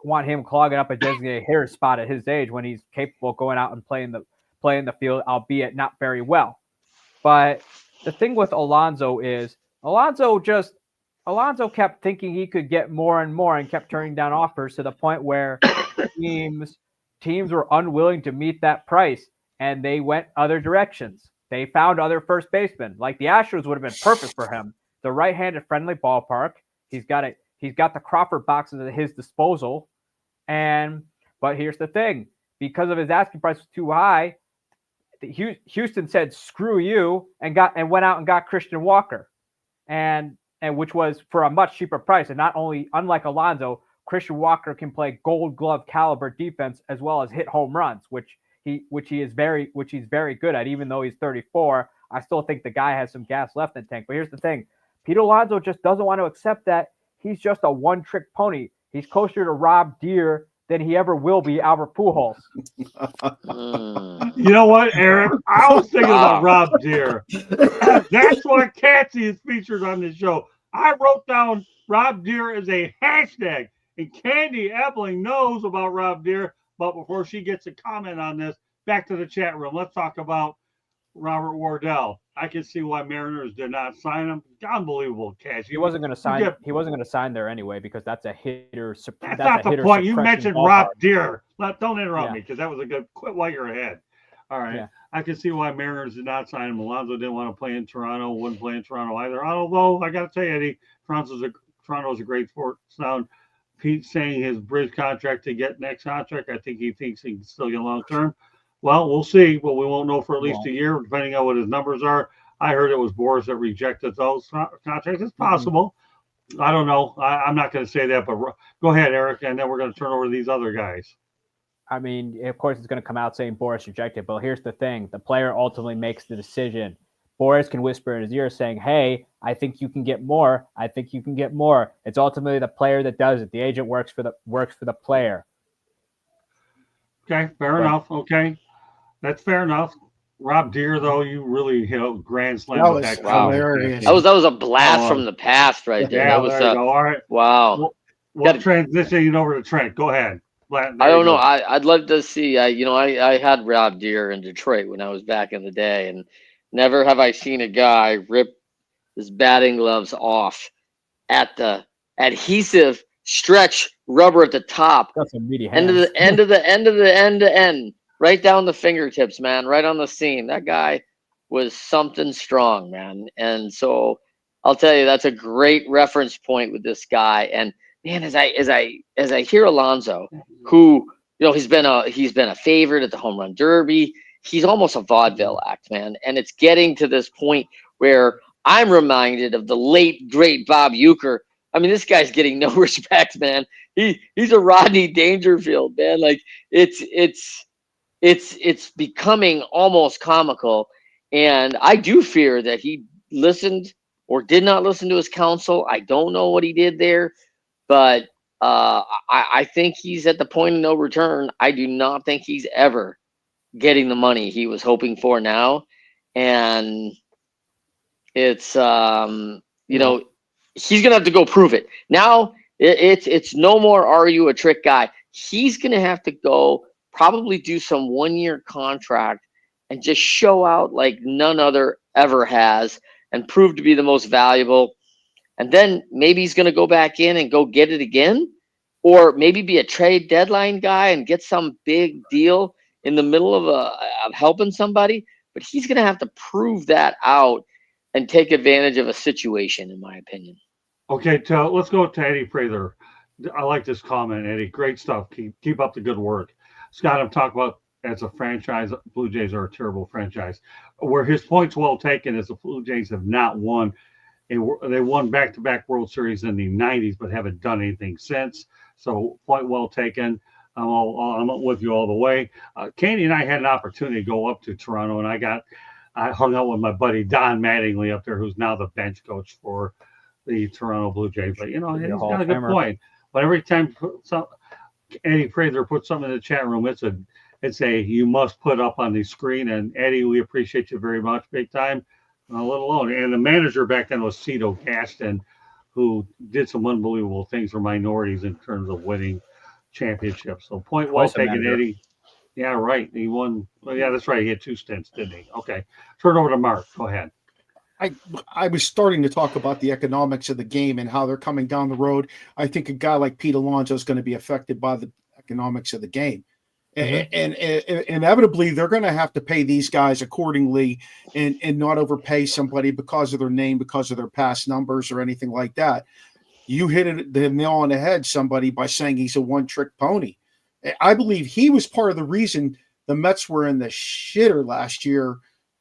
want him clogging up a designated hitter spot at his age when he's capable of going out and playing the field, albeit not very well. But the thing with Alonso is Alonso kept thinking he could get more and more and kept turning down offers to the point where teams were unwilling to meet that price, and they went other directions. They found other first basemen. Like the Astros would have been perfect for him. The right-handed friendly ballpark. He's got the Crawford boxes at his disposal. But here's the thing: because of his asking price was too high, Houston said screw you and went out and got Christian Walker, and which was for a much cheaper price. And unlike Alonso, Christian Walker can play Gold Glove caliber defense as well as hit home runs, which he's very good at. Even though he's 34, I still think the guy has some gas left in the tank. But here's the thing: Pete Alonso just doesn't want to accept that he's just a one-trick pony. He's closer to Rob Deere than he ever will be Albert Pujols. You know what, Eric? I was thinking about Rob Deere. That's why Cassie is featured on this show. I wrote down Rob Deere as a hashtag, and Candy Epling knows about Rob Deere. But before she gets a comment on this, back to the chat room. Let's talk about Robert Wardell. I can see why Mariners did not sign him. Unbelievable, Cash. He wasn't going to sign. He wasn't going to sign there anyway because that's a hitter. That's not the point. You mentioned Rob Deere. Don't interrupt me because that was a good. Quit while you're ahead. All right. Yeah. I can see why Mariners did not sign him. Alonzo didn't want to play in Toronto. Wouldn't play in Toronto either. Although I got to tell you, Eddie, Toronto's a great sports town. Pete saying his bridge contract to get next contract. I think he thinks he can still get long term. Well, we'll see, but we won't know for at least a year, depending on what his numbers are. I heard it was Boris that rejected those contracts. It's possible. Mm-hmm. I don't know. I'm not going to say that, but go ahead, Eric, and then we're going to turn over to these other guys. I mean, of course, it's going to come out saying Boris rejected, but here's the thing. The player ultimately makes the decision. Boris can whisper in his ear saying, hey, I think you can get more. I think you can get more. It's ultimately the player that does it. The agent works for the player. Okay, fair enough. Okay. That's fair enough. Rob Deere, though, you really hit a grand slam with that. Hilarious. That was a blast from the past right there. Yeah, that was there you go. All right. Wow. We'll transition over to Trent. Go ahead. I don't know. I'd love to see. I had Rob Deere in Detroit when I was back in the day, and never have I seen a guy rip his batting gloves off at the adhesive stretch rubber at the top, end to end, right down the fingertips, man, right on the seam. That guy was something strong, man. And so I'll tell you, that's a great reference point with this guy. And man, as I hear Alonzo, who he's been a favorite at the home run derby. He's almost a vaudeville act, man. And it's getting to this point where I'm reminded of the late great Bob Uecker. I mean, this guy's getting no respect, man. He's a Rodney Dangerfield, man. Like it's becoming almost comical. And I do fear that he listened or did not listen to his counsel. I don't know what he did there, but I think he's at the point of no return. I do not think he's ever getting the money he was hoping for now. And It's you know, he's gonna have to go prove it. Now it's no more are you a trick guy. He's gonna have to go probably do some 1-year contract and just show out like none other ever has and prove to be the most valuable. And then maybe he's gonna go back in and go get it again, or maybe be a trade deadline guy and get some big deal in the middle of helping somebody. But he's gonna have to prove that out and take advantage of a situation, in my opinion. Okay, let's go to Eddie Prather. I like this comment, Eddie. Great stuff. Keep up the good work. Scott, I'm talking about as a franchise, Blue Jays are a terrible franchise. Where his point's well taken is the Blue Jays have not won. They won back-to-back World Series in the 90s, but haven't done anything since. So point well taken. I'm with you all the way. Candy and I had an opportunity to go up to Toronto, and I hung out with my buddy Don Mattingly up there, who's now the bench coach for the Toronto Blue Jays. But, he's got a good point. But every time Eddie Prather puts something in the chat room, it's a you must put up on the screen. And, Eddie, we appreciate you very much, big time, let alone. And the manager back then was Cito Gaston, who did some unbelievable things for minorities in terms of winning championships. So point well taken, Eddie. Yeah, right. He won. Well, yeah, that's right. He had 2 stints, didn't he? Okay. Turn over to Mark. Go ahead. I was starting to talk about the economics of the game and how they're coming down the road. I think a guy like Pete Alonso is going to be affected by the economics of the game. And inevitably, they're going to have to pay these guys accordingly and not overpay somebody because of their name, because of their past numbers or anything like that. You hit the nail on the head, somebody, by saying he's a one-trick pony. I believe he was part of the reason the Mets were in the shitter last year,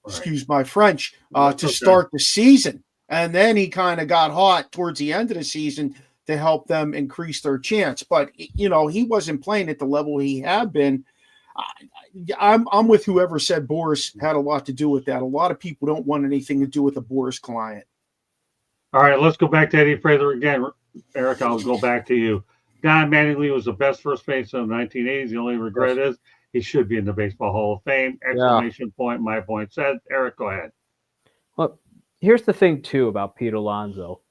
excuse my French, to start the season. And then he kind of got hot towards the end of the season to help them increase their chance. But, he wasn't playing at the level he had been. I'm with whoever said Boris had a lot to do with that. A lot of people don't want anything to do with a Boris client. All right, let's go back to Eddie Prather again. Eric, I'll go back to you. Don Mattingly was the best first baseman of the 1980s. The only regret is he should be in the Baseball Hall of Fame. Exclamation point, my point said. Eric, go ahead. Well, here's the thing, too, about Pete Alonso.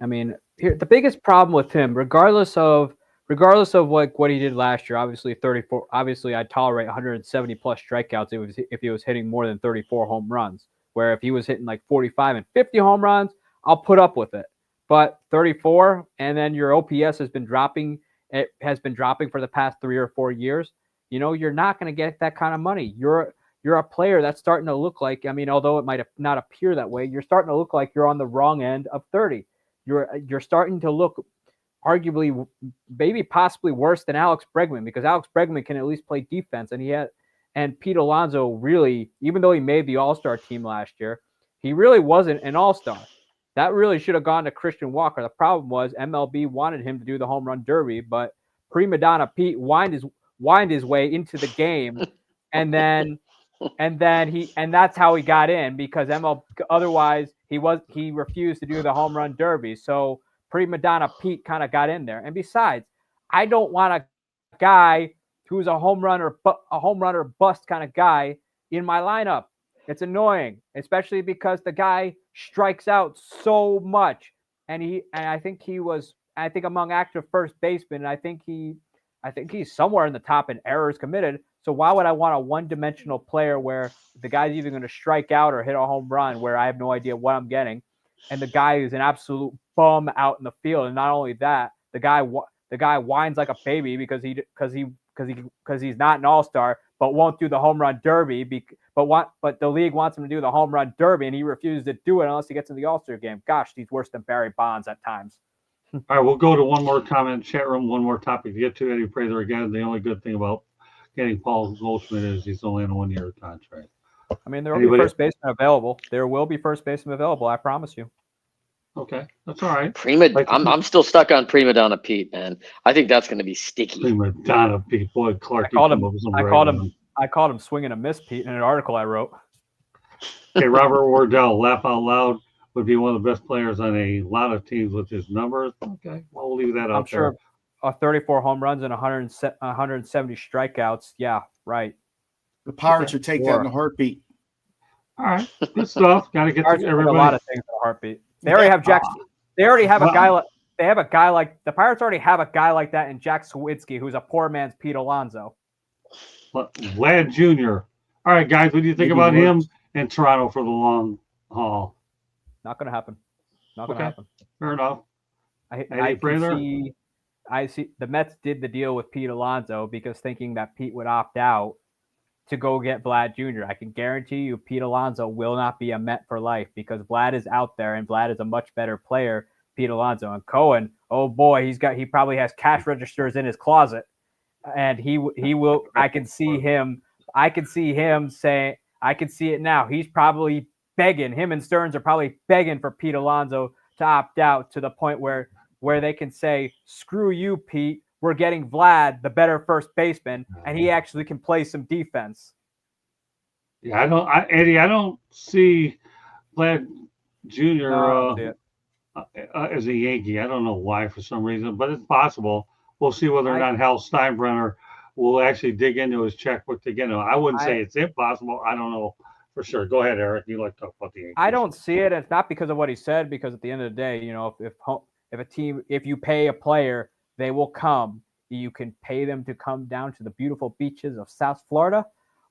I mean, the biggest problem with him, regardless of what he did last year, obviously 34. Obviously, I'd tolerate 170 plus strikeouts if he was hitting more than 34 home runs. Where if he was hitting like 45 and 50 home runs, I'll put up with it. But 34, and then your OPS has been dropping. It has been dropping for the past 3 or 4 years. You're not going to get that kind of money. You're a player that's starting to look like, although it might not appear that way, you're starting to look like you're on the wrong end of 30. You're starting to look arguably, maybe possibly worse than Alex Bregman, because Alex Bregman can at least play defense, and Pete Alonso really, even though he made the All-Star team last year, he really wasn't an All-Star. That really should have gone to Christian Walker. The problem was MLB wanted him to do the home run derby, but prima donna Pete wind his way into the game, and that's how he got in, because otherwise he refused to do the home run derby. So prima donna Pete kind of got in there. And besides, I don't want a guy who's a home run or bust kind of guy in my lineup. It's annoying, especially because the guy strikes out so much, and I think among active first basemen, I think he's somewhere in the top in errors committed. So why would I want a one-dimensional player where the guy's either going to strike out or hit a home run where I have no idea what I'm getting, and the guy is an absolute bum out in the field? And not only that, the guy whines like a baby because he's not an all-star, but won't do the home run derby. But the league wants him to do the home run derby, and he refuses to do it unless he gets in the All-Star game. Gosh, he's worse than Barry Bonds at times. All right, we'll go to one more comment in the chat room, one more topic to get to. Eddie Prather again. The only good thing about getting Paul Goldschmidt is he's only on a 1-year contract. There will be first baseman available. There will be first baseman available, I promise you. Okay, that's all right. I'm still stuck on prima donna Pete, man. I think that's going to be sticky. Prima donna Pete, boy, Clark. I called him swinging a miss, Pete, in an article I wrote. Okay, Robert Wardell, laugh out loud, would be one of the best players on a lot of teams with his numbers. Okay, well, we'll leave that out there. I'm sure 34 home runs and 170 strikeouts. Yeah, right. The Pirates would take that in a heartbeat. All right, good stuff. Got to get Pirates to have a everybody. lot of things in a heartbeat. They already have Jack. They already have a guy like. They have a guy like the Pirates already have a guy like that in Jack Sawicki, who's a poor man's Pete Alonso. Vlad Jr. All right, guys, what do you think about him in Toronto for the long haul? Not going to happen. Not going to happen. Fair enough. I see the Mets did the deal with Pete Alonso because thinking that Pete would opt out to go get Vlad Jr. I can guarantee you Pete Alonso will not be a Met for life because Vlad is out there and Vlad is a much better player. Pete Alonso and Cohen, oh boy, he probably has cash registers in his closet, and he will. I can see him saying, I can see it now. He's probably begging. Him and Stearns are probably begging for Pete Alonso to opt out to the point where they can say, screw you, Pete. We're getting Vlad, the better first baseman, and he actually can play some defense. Yeah, Eddie, I don't see Vlad Jr. As a Yankee. I don't know why for some reason, but it's possible. We'll see whether or not Hal Steinbrenner will actually dig into his checkbook to get him. I wouldn't say it's impossible. I don't know for sure. Go ahead, Eric. You like to talk about the Yankees. I don't see it. It's not because of what he said, because at the end of the day, if you pay a player, they will come. You can pay them to come down to the beautiful beaches of South Florida,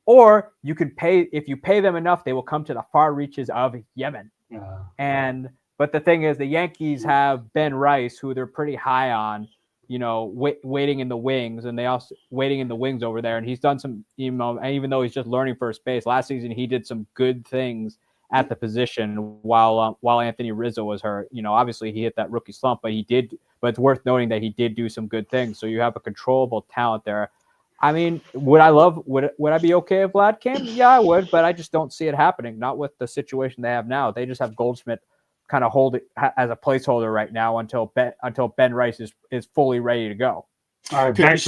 or you can pay, if you pay them enough, they will come to the far reaches of Yemen. Yeah. But the thing is, the Yankees have Ben Rice, who they're pretty high on, waiting in the wings, and they also waiting in the wings over there. And he's done some, even though he's just learning first base, last season he did some good things at the position while Anthony Rizzo was hurt. Obviously he hit that rookie slump, but it's worth noting that he did do some good things. So you have a controllable talent there. I mean, would I be okay if Vlad came? Yeah, I would, but I just don't see it happening. Not with the situation they have now. They just have Goldschmidt kind of hold it as a placeholder right now until Ben Rice is fully ready to go. All right, back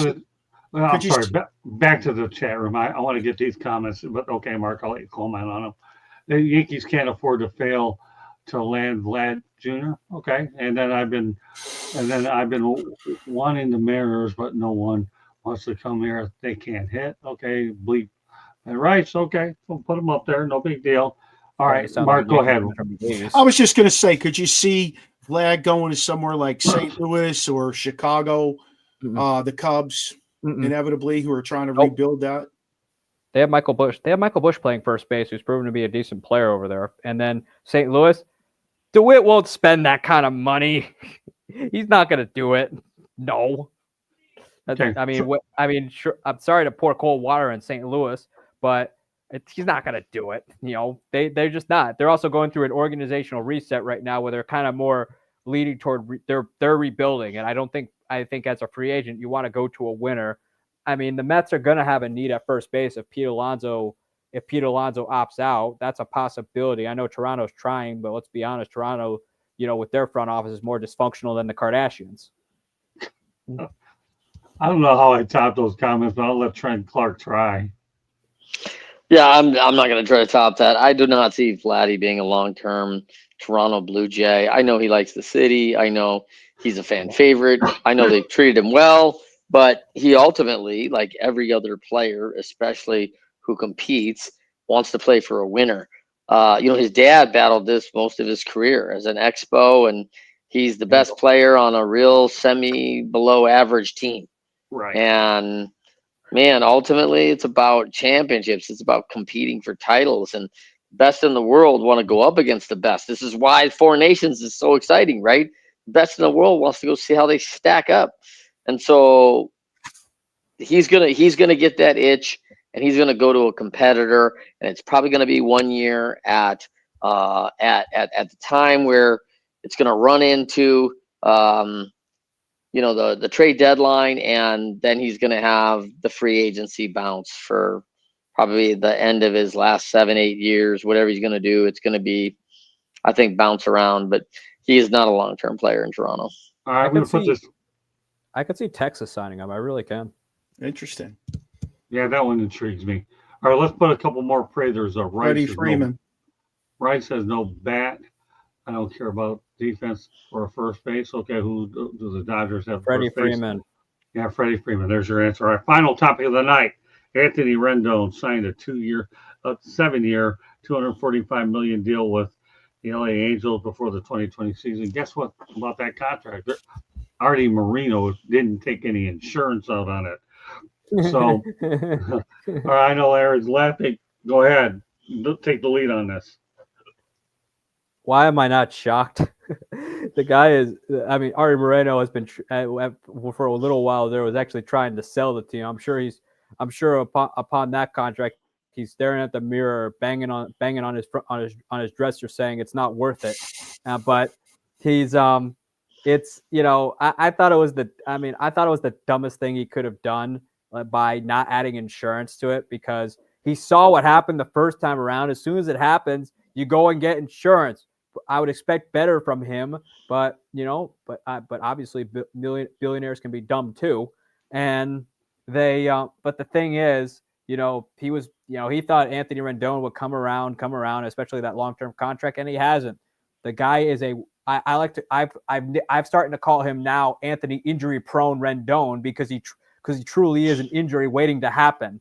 to the chat room. I want to get these comments, but okay, Mark, I'll let you comment on them. The Yankees can't afford to fail to land Vlad Jr. Okay, and then I've been wanting the Mariners, but no one wants to come here. They can't hit. Okay, bleep and Rice. Okay, we'll put them up there. No big deal. All right, Mark, go ahead. I was just going to say, could you see Vlad going to somewhere like St. Louis or Chicago, the Cubs, inevitably, who are trying to rebuild that? They have Michael Busch. They have Michael Busch playing first base, who's proven to be a decent player over there. And then St. Louis, DeWitt won't spend that kind of money. He's not going to do it. No. Okay. Sure, I'm sorry to pour cold water in St. Louis, but he's not going to do it. They're just not. They're also going through an organizational reset right now where they're kind of more leading toward they're rebuilding. And I think as a free agent, you want to go to a winner. I mean, the Mets are going to have a need at first base if Pete Alonso opts out. That's a possibility. I know Toronto's trying, but let's be honest, Toronto, with their front office is more dysfunctional than the Kardashians. I don't know how I top those comments, but I'll let Trent Clark try. Yeah, I'm not going to try to top that. I do not see Vladdy being a long-term Toronto Blue Jay. I know he likes the city. I know he's a fan favorite. I know they've treated him well, but he ultimately, like every other player, especially who competes, wants to play for a winner. His dad battled this most of his career as an expo, and he's the best player on a real below average team. Right. And man, ultimately it's about championships. It's about competing for titles, and best in the world want to go up against the best. This is why Four Nations is so exciting, right? Best in the world wants to go see how they stack up. And so he's gonna get that itch, and he's gonna go to a competitor, and it's probably gonna be 1 year at the time where it's gonna run into the trade deadline, and then he's gonna have the free agency bounce for probably the end of his last 7-8 years. Whatever he's gonna do, it's gonna be, I think, bounce around. But he is not a long-term player in Toronto. All right, I'm gonna put this. I could see Texas signing him. I really can. Interesting. Yeah, that one intrigues me. All right, let's put a couple more praisers up. Freddie Freeman. Rice has no bat. I don't care about defense or first base. Okay, who do the Dodgers have? Freddie Freeman. Yeah, Freddie Freeman. There's your answer. All right, final topic of the night. Anthony Rendon signed a 7-year, $245 million deal with the LA Angels before the 2020 season. Guess what about that contract? Artie Moreno didn't take any insurance out on it. So, all right, I know Aaron's laughing. Go ahead. Take the lead on this. Why am I not shocked? The guy is, I mean, Artie Moreno has been for a little while there was actually trying to sell the team. I'm sure upon that contract, he's staring at the mirror, banging on his dresser, saying it's not worth it. But he's it's I thought it was the dumbest thing he could have done by not adding insurance to it, because he saw what happened the first time around. As soon as it happens, you go and get insurance. I would expect better from him, but obviously billionaires can be dumb too. And they, but the thing is, he thought Anthony Rendon would come around, especially that long-term contract, and he hasn't. The guy is I've starting to call him now Anthony injury-prone Rendon, because he truly is an injury waiting to happen.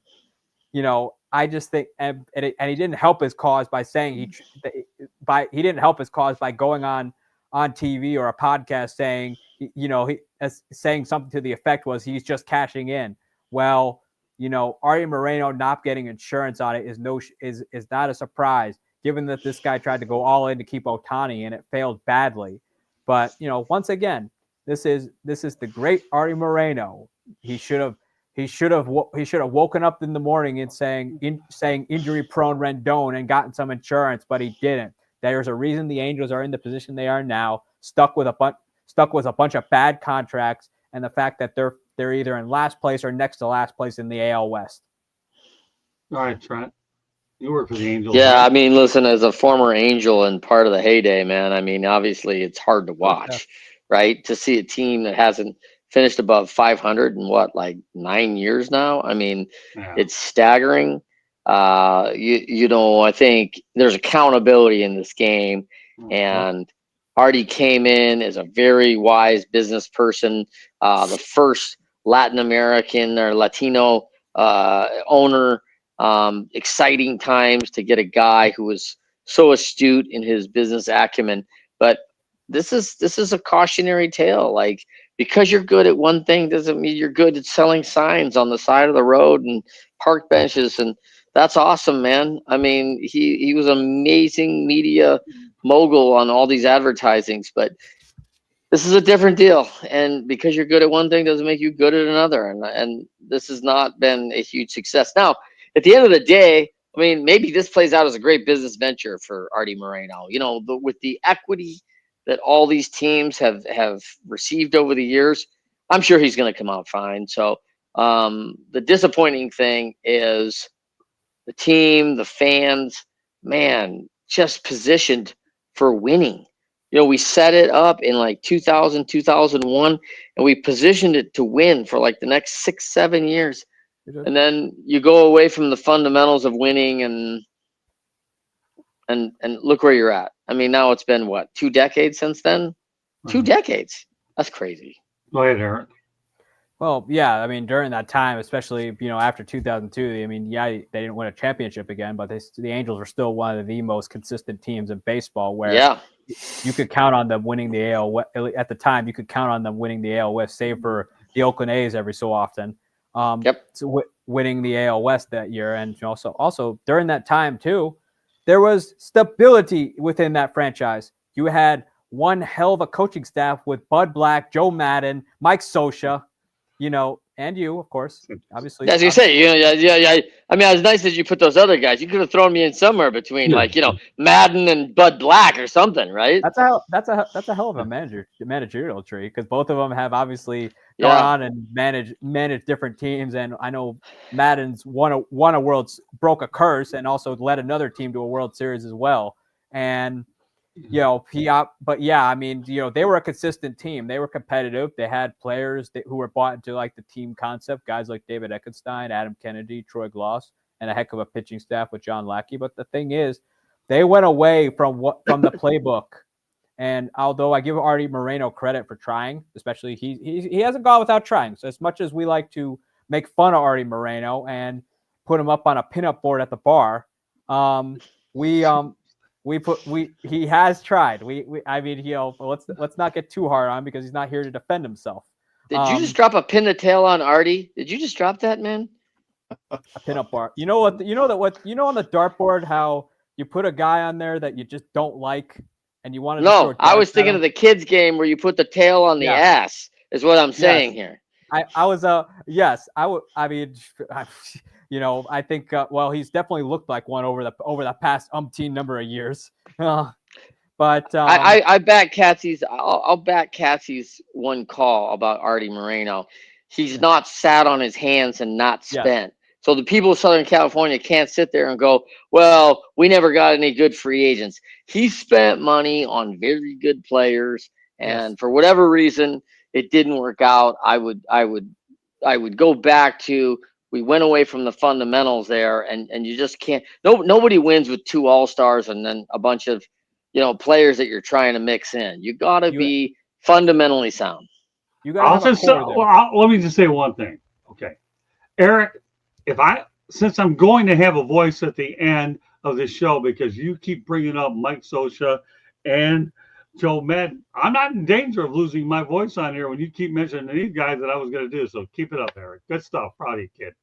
I just think, and he didn't help his cause by saying he didn't help his cause by going on TV or a podcast saying, saying something to the effect was he's just cashing in. Well, Artie Moreno not getting insurance on it is not a surprise, given that this guy tried to go all in to keep Ohtani and it failed badly. But once again, this is the great Artie Moreno. He should have woken up in the morning and saying injury-prone Rendon and gotten some insurance, but he didn't. There's a reason the Angels are in the position they are now, stuck with a bunch of bad contracts, and the fact that they're either in last place or next to last place in the AL West. All right, Trent, you work for the Angels. Yeah, right? I mean, listen, as a former Angel and part of the heyday, man, I mean, obviously it's hard to watch, right? To see a team that hasn't finished above 500 in like 9 years now. I mean, It's staggering. I think there's accountability in this game, and Artie came in as a very wise business person, the first Latin American or Latino owner. Exciting times to get a guy who was so astute in his business acumen, but this is a cautionary tale. Like, because you're good at one thing doesn't mean you're good at selling signs on the side of the road and park benches. And that's awesome, man. I mean, he was an amazing media mogul on all these advertisings, but this is a different deal. And because you're good at one thing doesn't make you good at another. And this has not been a huge success. Now, at the end of the day, I mean, maybe this plays out as a great business venture for Artie Moreno, but with the equity that all these teams have received over the years, I'm sure he's going to come out fine. So the disappointing thing is the team, the fans, man, just positioned for winning. We set it up in like 2000, 2001, and we positioned it to win for like the next 6-7 years. And then you go away from the fundamentals of winning and look where you're at. I mean, now it's been what, 2 decades since then? 2 decades. That's crazy. Go ahead, Eric. Well, yeah, I mean, during that time, especially, after 2002, I mean, yeah, they didn't win a championship again, but the Angels were still one of the most consistent teams in baseball, where you could count on them winning the AL West. At the time, you could count on them winning the AL West, save for the Oakland A's every so often. Winning the AL West that year. And also during that time too, there was stability within that franchise. You had one hell of a coaching staff with Bud Black, Joe Madden, Mike Scioscia, and you, of course, obviously. As you say, yeah. I mean, it's nice that you put those other guys. You could have thrown me in somewhere between, Madden and Bud Black or something, right? That's a hell of a managerial tree, because both of them have obviously gone on and managed different teams. And I know Madden's broke a curse and also led another team to a World Series as well. And but yeah, I mean, they were a consistent team. They were competitive. They had players who were bought into like the team concept, guys like David Eckenstein, Adam Kennedy, Troy Gloss, and a heck of a pitching staff with John Lackey. But the thing is, they went away from the playbook. And although I give Artie Moreno credit for trying, especially he hasn't gone without trying. So as much as we like to make fun of Artie Moreno, and put him up on a pinup board at the bar. He has tried. I mean, let's not get too hard on him because he's not here to defend himself. Did you just drop a pin the tail on Artie? Did you just drop that, man? A pinup bar. You know what? You know on the dartboard how you put a guy on there that you just don't like, and you want to. No, I was thinking of the kids game where you put the tail on the ass. Is what I'm saying here. I was yes. I would. I mean, I think he's definitely looked like one over the past umpteen number of years. But I back Catsie's. I'll back Catsie's one call about Artie Moreno. He's not sat on his hands and not spent. So the people of Southern California can't sit there and go, well, we never got any good free agents. He spent money on very good players, and for whatever reason, it didn't work out. I would go back to, we went away from the fundamentals there, and you just can't. Nobody wins with 2 all-stars and then a bunch of players that you're trying to mix in. You got to be fundamentally sound. You got. Let me just say one thing, okay, Eric. Since I'm going to have a voice at the end of this show because you keep bringing up Mike Scioscia and Joe Madden, I'm not in danger of losing my voice on here when you keep mentioning these guys that I was going to do. So keep it up, Eric. Good stuff. Proud of you, kid.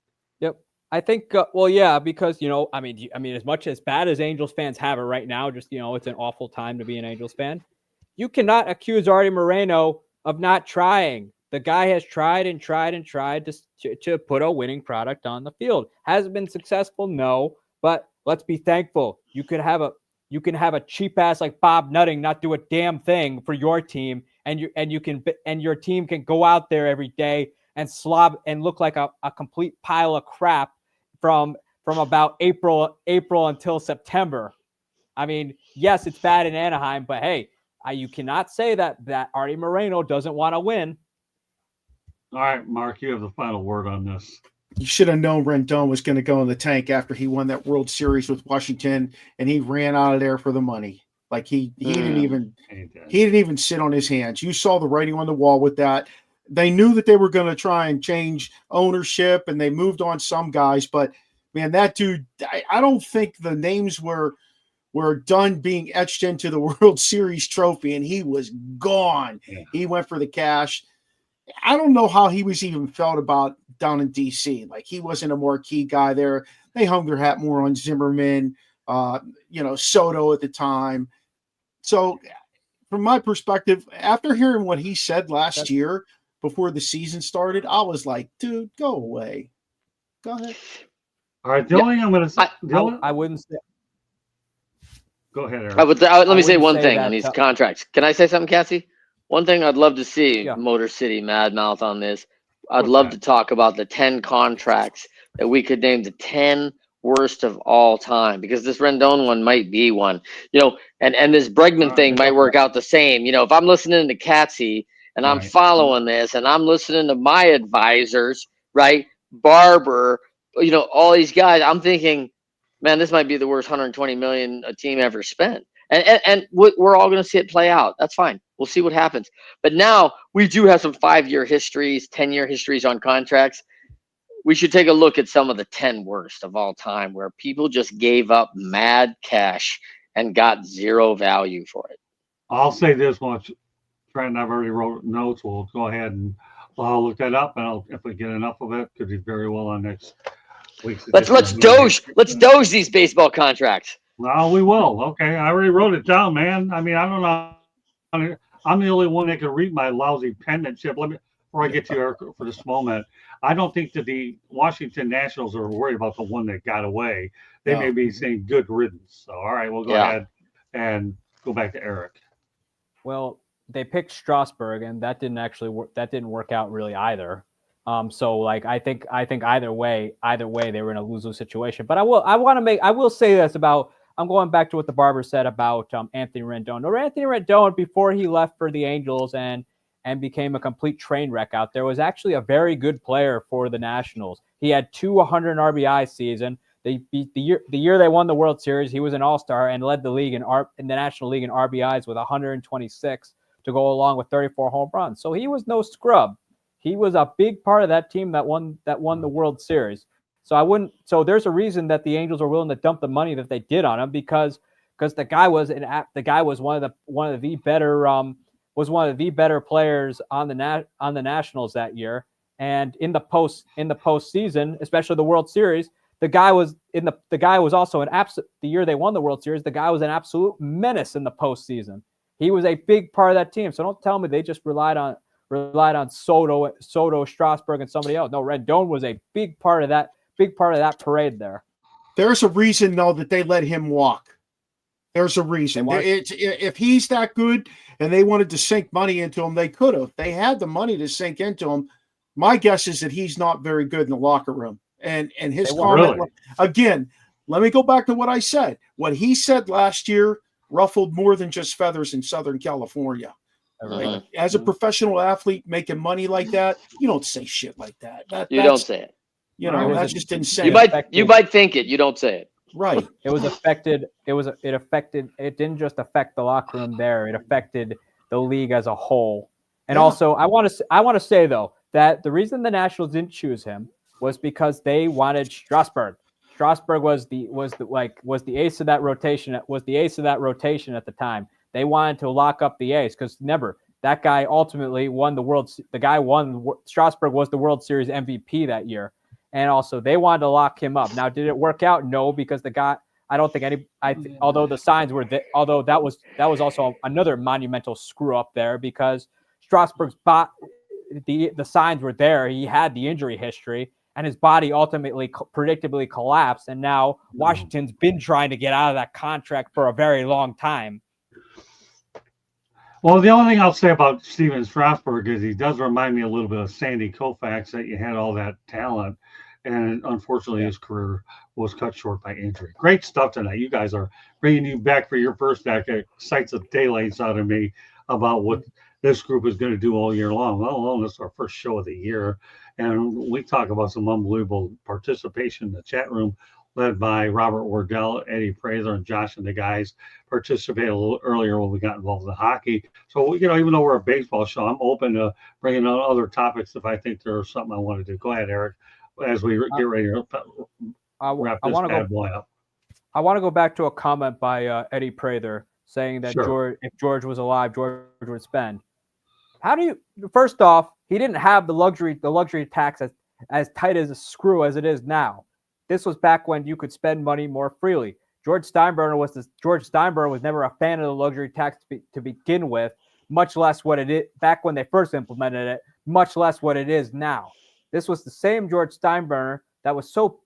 Yep. I think, because, I mean, as much as bad as Angels fans have it right now, just, it's an awful time to be an Angels fan. You cannot accuse Artie Moreno of not trying. The guy has tried and tried and tried to put a winning product on the field. Has it been successful? No, but let's be thankful. You can have a cheap ass like Bob Nutting not do a damn thing for your team, and your team can go out there every day and slob and look like a complete pile of crap from about April until September. I mean, yes, it's bad in Anaheim, but hey, you cannot say that Artie Moreno doesn't want to win. All right, Mark, you have the final word on this. You should have known Rendon was going to go in the tank after he won that World Series with Washington, and he ran out of there for the money. Like he didn't even sit on his hands. You saw the writing on the wall with that. They knew that they were going to try and change ownership, and they moved on some guys. But man, that dude, I don't think the names were done being etched into the World Series trophy, and he was gone. Yeah. He went for the cash. I don't know how he was even felt about down in D.C. Like he wasn't a marquee guy there. They hung their hat more on Zimmerman, Soto at the time. So from my perspective, after hearing what he said last year before the season started, I was like, dude, go away. Go ahead. All right. The only thing I'm going to say, I wouldn't say. Go ahead, Eric. Let me say one thing on these contracts. Can I say something, Cassie? One thing I'd love to see Motor City Mad Mouth on this. I'd love to talk about the 10 contracts that we could name the 10 worst of all time, because this Rendon one might be one, and this Bregman thing might work out the same. If I'm listening to Catsy and I'm following this and I'm listening to my advisors, right? Barber, all these guys, I'm thinking, man, this might be the worst 120 million a team ever spent. And we're all going to see it play out. That's fine. We'll see what happens. But now we do have some 5-year histories, 10-year histories on contracts. We should take a look at some of the 10 worst of all time where people just gave up mad cash and got zero value for it. I'll say this much. Trent and I've already wrote notes. We'll go ahead and I'll look that up, and if we get enough of it, could be very well on next week's. Let's doge these baseball contracts. Well, we will. Okay, I already wrote it down, man. I mean, I don't know. I'm the only one that can read my lousy penmanship. Before I get to Eric for this moment, I don't think that the Washington Nationals are worried about the one that got away. They may be saying good riddance. So, all right, we'll go ahead and go back to Eric. Well, they picked Strasburg, and that didn't actually work. That didn't work out really either. So I think either way they were in a lose-lose situation. But I will say this about. I'm going back to what the barber said about Anthony Rendon. Anthony Rendon, before he left for the Angels and became a complete train wreck out there, was actually a very good player for the Nationals. He had 2 100 RBI season. They beat the year they won the World Series. He was an All-Star and led the league in the National League in RBIs with 126 to go along with 34 home runs. So he was no scrub. He was a big part of that team that won the World Series. So I wouldn't. So there's a reason that the Angels are willing to dump the money that they did on him because the guy was one of the better players on the Nationals that year, and in the postseason, especially the World Series, the guy was also the year they won the World Series. The guy was an absolute menace in the postseason. He was a big part of that team. So don't tell me they just relied on Soto, Strasburg, and somebody else. No, Rendon was a big part of that parade there. There's a reason, though, that they let him walk. There's a reason. If he's that good and they wanted to sink money into him, they could have. They had the money to sink into him. My guess is that he's not very good in the locker room. And his comment, really? Again, let me go back to what I said. What he said last year ruffled more than just feathers in Southern California. Like, as a professional athlete making money like that, you don't say shit like that. You don't say it. You know, that's just insane. You might think it. You don't say it. Right. It didn't just affect the locker room there. It affected the league as a whole. And also, I want to say though that the reason the Nationals didn't choose him was because they wanted Strasburg. Strasburg was the ace of that rotation. Was the ace of that rotation at the time. They wanted to lock up the ace because remember that guy ultimately won the world. Strasburg was the World Series MVP that year, and also they wanted to lock him up. Now, did it work out? No, because the guy. I don't think although the signs were there, although that was also another monumental screw up there because Strasburg's the signs were there. He had the injury history. And his body ultimately predictably collapsed. And now Washington's been trying to get out of that contract for a very long time. Well, the only thing I'll say about Steven Strasburg is he does remind me a little bit of Sandy Koufax, that you had all that talent. And unfortunately, his career was cut short by injury. Great stuff tonight. You guys are bringing you back for your first act. It excites the daylights out of me about what this group is going to do all year long. Let alone this is our first show of the year. And we talk about some unbelievable participation in the chat room, led by Robert Wardell, Eddie Prather, and Josh and the guys participated a little earlier when we got involved in hockey. So, even though we're a baseball show, I'm open to bringing on other topics if I think there's something I want to do. Go ahead, Eric, as we get ready to wrap this bad boy up. I want to go back to a comment by Eddie Prather saying that if George was alive, George would spend. First off, he didn't have the luxury tax as tight as a screw as it is now. This was back when you could spend money more freely. George Steinbrenner was never a fan of the luxury tax to begin with, much less what it is back when they first implemented it, much less what it is now. This was the same George Steinbrenner that was so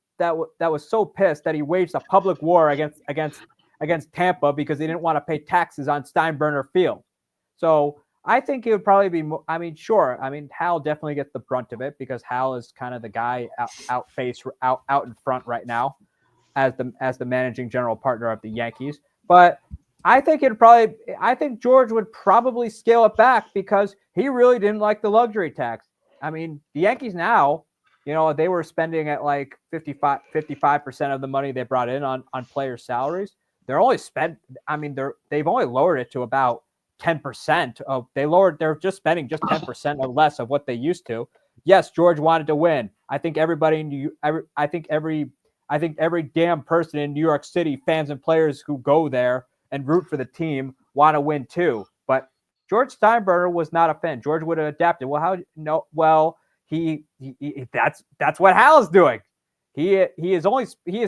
pissed that he waged a public war against Tampa because he didn't want to pay taxes on Steinbrenner Field. So I think it would probably be. Hal definitely gets the brunt of it because Hal is kind of the guy out in front right now, as the managing general partner of the Yankees. But I think George would probably scale it back because he really didn't like the luxury tax. I mean, the Yankees now, they were spending at like 55% of the money they brought in on player salaries. They've only lowered it to about 10% of they're just spending just 10% or less of what they used to. Yes, George wanted to win. I think every damn person in New York City, fans and players who go there and root for the team, want to win too. But George Steinbrenner was not a fan. George would have adapted. That's what Hal is doing. He is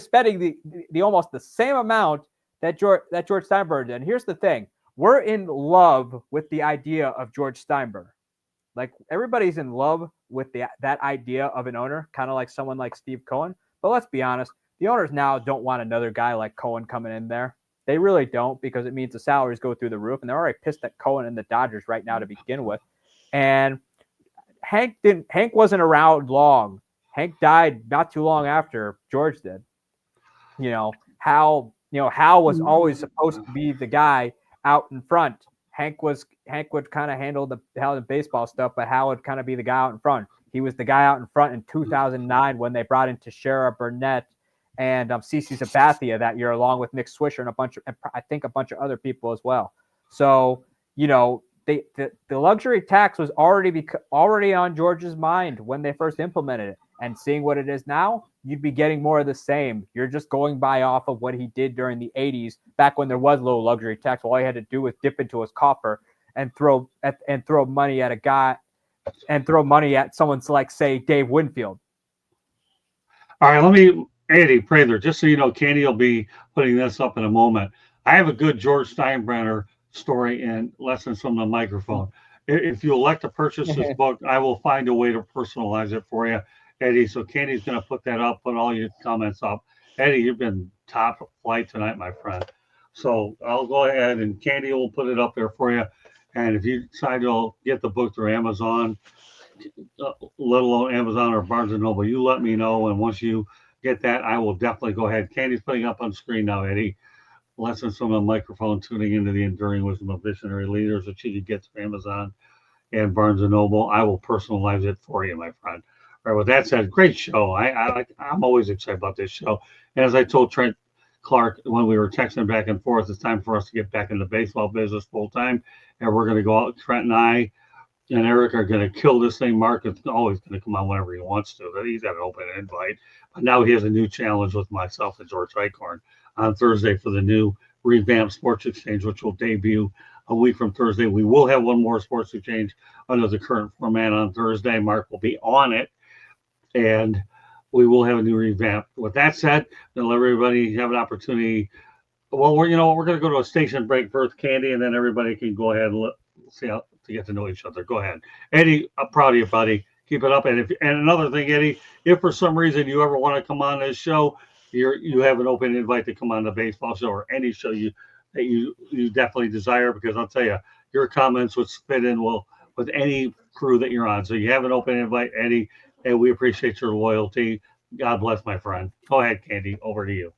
spending the almost the same amount that George Steinbrenner did. And here's the thing. We're in love with the idea of George Steinbrenner. Like everybody's in love with that idea of an owner, kind of like someone like Steve Cohen. But let's be honest, the owners now don't want another guy like Cohen coming in there. They really don't, because it means the salaries go through the roof, and they're already pissed at Cohen and the Dodgers right now to begin with. And Hank wasn't around long. Hank died not too long after George did. Hal was always supposed to be the guy out in front. Hank would kind of handle the baseball stuff, but Hal would kind of be the guy out in front. He was the guy out in front in 2009 when they brought in Teixeira, Burnett, and CeCe Sabathia that year, along with Nick Swisher and a bunch of other people as well. So the luxury tax was already on George's mind when they first implemented it, and seeing what it is now, you'd be getting more of the same. You're just going by off of what he did during the 80s, back when there was low luxury tax. All he had to do was dip into his coffer and throw money at a guy and throw money at someone like, say, Dave Winfield. All right, Eddie Prather, just so you know, Candy will be putting this up in a moment. I have a good George Steinbrenner story in Lessons from the Microphone. If you elect to purchase this book, I will find a way to personalize it for you, Eddie. So Candy's going to put that up, put all your comments up. Eddie, you've been top flight tonight, my friend. So I'll go ahead and Candy will put it up there for you. And if you decide to get the book through Amazon, let alone Amazon or Barnes & Noble, you let me know. And once you get that, I will definitely go ahead. Candy's putting up on screen now, Eddie. Lessons from the Microphone, tuning into the enduring wisdom of visionary leaders, that you can get through Amazon and Barnes & Noble. I will personalize it for you, my friend. All right, with that said, great show. I'm always excited about this show. And as I told Trent Clark when we were texting back and forth, it's time for us to get back in the baseball business full time. And we're going to go out. Trent and I and Eric are going to kill this thing. Mark is always going to come on whenever he wants to. He's got an open invite. But now he has a new challenge with myself and George Eichhorn on Thursday for the new revamped Sports Exchange, which will debut a week from Thursday. We will have one more Sports Exchange under the current format on Thursday. Mark will be on it, and we will have a new revamp. With that said, then let everybody have an opportunity. Well, we're going to go to a station break first, Candy, and then everybody can go ahead and see how to get to know each other. Go ahead, Eddie. I'm proud of you, buddy. Keep it up. And another thing, Eddie, if for some reason you ever want to come on this show, you have an open invite to come on the baseball show or any show that you definitely desire, because I'll tell you, your comments would fit in well with any crew that you're on. So you have an open invite, Eddie, and we appreciate your loyalty. God bless, my friend. Go ahead, Candy. Over to you.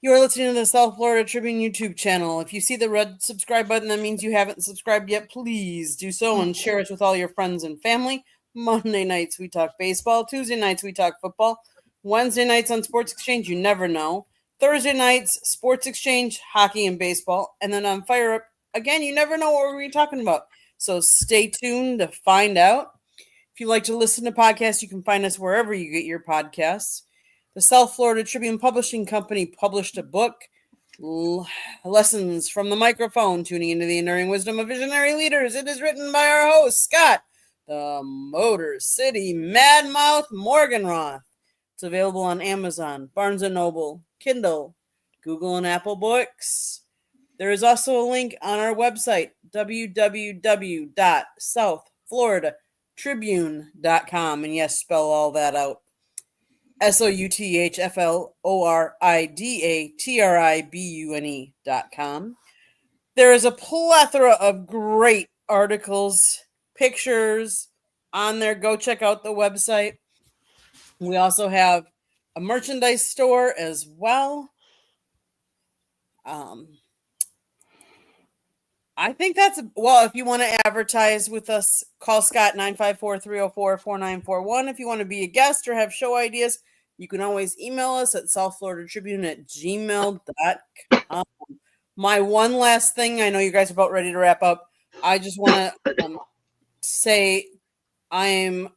You are listening to the South Florida Tribune YouTube channel. If you see the red subscribe button, that means you haven't subscribed yet. Please do so and share us with all your friends and family. Monday nights, we talk baseball. Tuesday nights, we talk football. Wednesday nights on Sports Exchange, you never know. Thursday nights, Sports Exchange, hockey and baseball. And then on Fire Up, again, you never know what we're going to be talking about. So stay tuned to find out. If you like to listen to podcasts, you can find us wherever you get your podcasts. The South Florida Tribune Publishing Company published a book, Lessons from the Microphone, tuning into the enduring wisdom of visionary leaders. It is written by our host, Scott, the Motor City Madmouth Morganroth. It's available on Amazon, Barnes & Noble, Kindle, Google, and Apple Books. There is also a link on our website, www.southfloridatribune.com. And yes, spell all that out. SOUTHFLORIDATRIBUNE.com. There is a plethora of great articles, pictures on there. Go check out the website. We also have a merchandise store as well. I think if you want to advertise with us, call Scott 954-304-4941. If you want to be a guest or have show ideas, you can always email us at southfloridatribune@gmail.com. My one last thing, I know you guys are about ready to wrap up. I just want to say I'm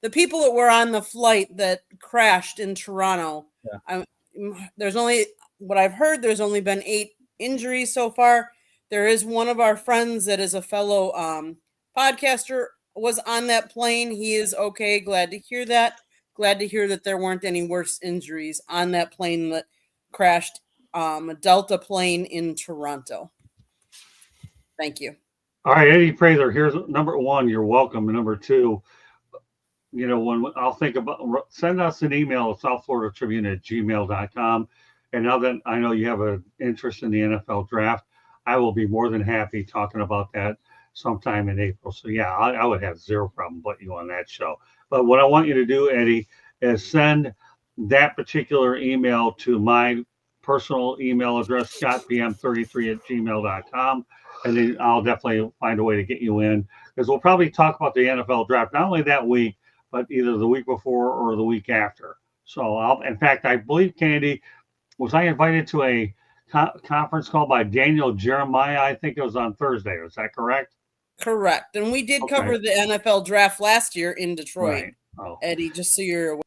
the people that were on the flight that crashed in Toronto. Yeah. There's only been 8 injuries so far. There is one of our friends that is a fellow podcaster was on that plane. He is okay. Glad to hear that. Glad to hear that there weren't any worse injuries on that plane that crashed, a Delta plane in Toronto. Thank you. All right, Eddie Prather, here's number 1. You're welcome. And number 2, when I'll think about, send us an email at southfloridatribune@gmail.com. And now that I know you have an interest in the NFL draft, I will be more than happy talking about that sometime in April. So yeah, I would have zero problem putting you on that show. But what I want you to do, Eddie, is send that particular email to my personal email address, scottpm33@gmail.com. And then I'll definitely find a way to get you in, because we'll probably talk about the NFL draft, not only that week, but either the week before or the week after. So in fact, I believe, Candy, was I invited to a conference call by Daniel Jeremiah? I think it was on Thursday. Is that correct? Correct. And we did Okay. cover the NFL draft last year in Detroit. Right. Oh. Eddie, just so you're aware.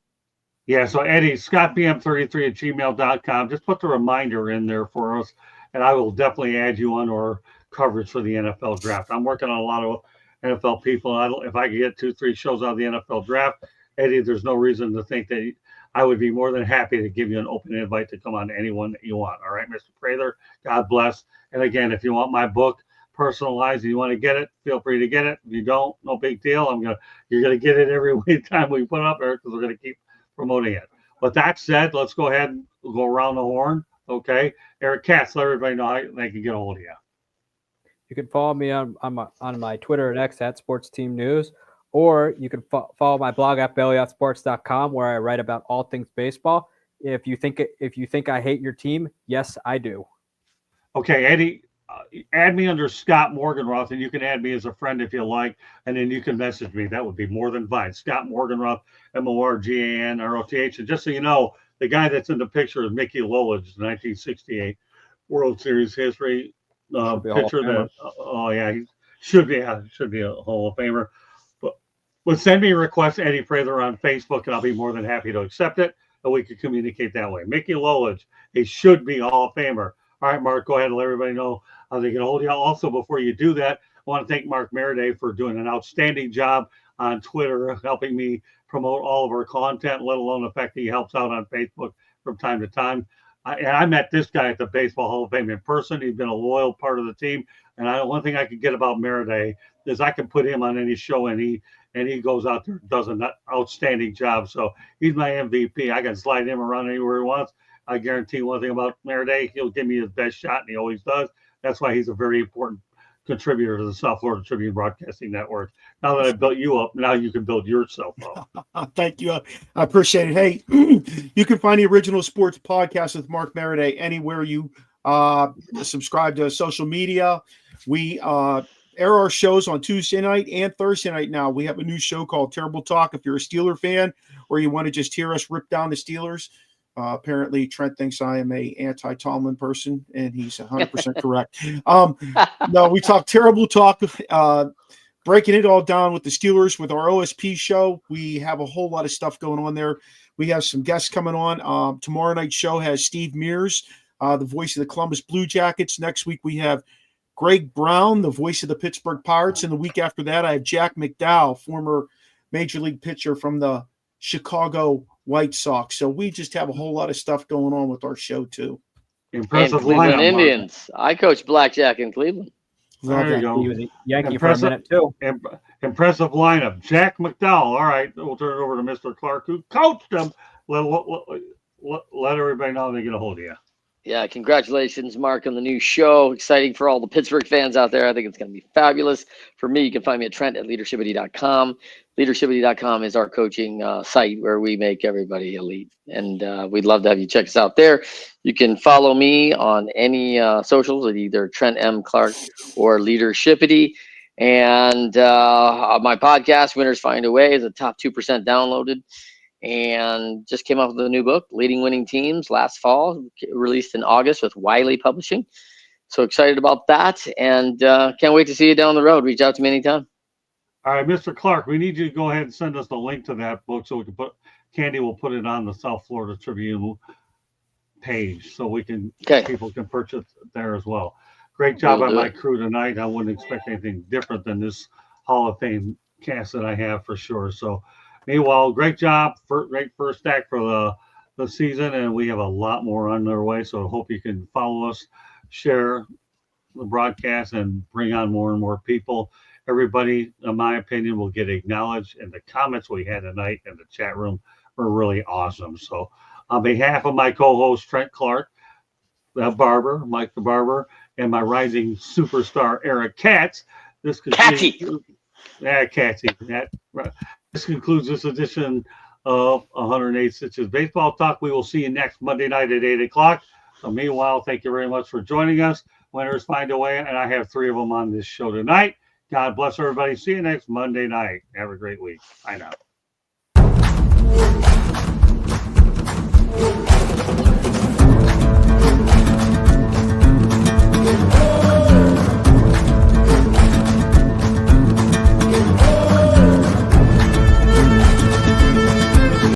Yeah, so Eddie, scottpm33@gmail.com. Just put the reminder in there for us, and I will definitely add you on our coverage for the NFL draft. I'm working on a lot of NFL people. If I could get 2-3 shows out of the NFL draft, Eddie, there's no reason to think that I would be more than happy to give you an open invite to come on to anyone that you want. All right, Mr. Prather, God bless. And again, if you want my book personalized and you want to get it, feel free to get it. If you don't, no big deal. You're gonna get it every time we put it up there because we're gonna keep promoting it. With that said, let's go ahead and go around the horn. Okay, Eric Katz, let everybody know how they can get a hold of you. You can follow me on my Twitter and X at Sports Team News, or you can follow my blog at bellyotsports.com, where I write about all things baseball. If you think I hate your team, yes, I do. Okay, Eddie, add me under Scott Morganroth, and you can add me as a friend if you like, and then you can message me. That would be more than fine. Scott Morganroth, Morganroth. And just so you know, the guy that's in the picture is Mickey Lolich, 1968 World Series history pitcher. He should be a Hall of Famer. But send me a request, Eddie Prather, on Facebook, and I'll be more than happy to accept it, and we can communicate that way. Mickey Lolich, he should be a Hall of Famer. All right, Mark, go ahead and let everybody know how they can hold you. Also, before you do that, I want to thank Mark Maraday for doing an outstanding job on Twitter, helping me promote all of our content, let alone the fact that he helps out on Facebook from time to time. I met this guy at the Baseball Hall of Fame in person. He's been a loyal part of the team. And one thing I could get about Maraday is I can put him on any show, and he goes out there and does an outstanding job. So he's my MVP. I can slide him around anywhere he wants. I guarantee one thing about Maraday, he'll give me his best shot, and he always does. That's why he's a very important contributor to the South Florida Tribune Broadcasting Network. Now that I built you up, now you can build yourself up. Thank you. I appreciate it. Hey, you can find the Original Sports Podcast with Mark Maraday anywhere you subscribe to social media. We air our shows on Tuesday night and Thursday night now. We have a new show called Terrible Talk. If you're a Steeler fan or you want to just hear us rip down the Steelers, apparently Trent thinks I am a anti-Tomlin person, and he's 100% correct. No, we talk Terrible Talk, breaking it all down with the Steelers with our OSP show. We have a whole lot of stuff going on there. We have some guests coming on. Tomorrow night's show has Steve Mears, the voice of the Columbus Blue Jackets. Next week we have Greg Brown, the voice of the Pittsburgh Pirates. And the week after that, I have Jack McDowell, former Major League pitcher from the Chicago White Sox. So we just have a whole lot of stuff going on with our show too. Impressive and Cleveland lineup, Indians. I coach blackjack in Cleveland. There you go. He was a Yankee for a minute too. Impressive lineup. Jack McDowell. All right, we'll turn it over to Mr. Clark, who coached them. Let everybody know they get a hold of you. Yeah, congratulations, Mark, on the new show. Exciting for all the Pittsburgh fans out there. I think it's going to be fabulous. For me, you can find me at Trent at leadershipity.com. Leadershipity.com is our coaching site where we make everybody elite. And we'd love to have you check us out there. You can follow me on any socials at either Trent M. Clark or Leadershipity. And my podcast, Winners Find a Way, is a top 2% downloaded. And just came out with a new book, Leading Winning Teams, last fall, released in August with Wiley Publishing. So excited about that, and can't wait to see you down the road. Reach out to me anytime. All right, Mr. Clark, we need you to go ahead and send us the link to that book so we can Candy will put it on the South Florida Tribune page so people can purchase it there as well. Great job by my crew tonight. I wouldn't expect anything different than this Hall of Fame cast that I have for sure. So meanwhile, great job, great first act for the season, and we have a lot more on their way. So I hope you can follow us, share the broadcast, and bring on more and more people. Everybody, in my opinion, will get acknowledged, and the comments we had tonight in the chat room were really awesome. So on behalf of my co-host, Trent Clark, the barber, Mike the barber, and my rising superstar, Eric Katz, this concludes this edition of 108 Stitches Baseball Talk. We will see you next Monday night at 8 o'clock. So meanwhile, thank you very much for joining us. Winners Find a Way, and I have 3 of them on this show tonight. God bless everybody. See you next Monday night. Have a great week. Bye now.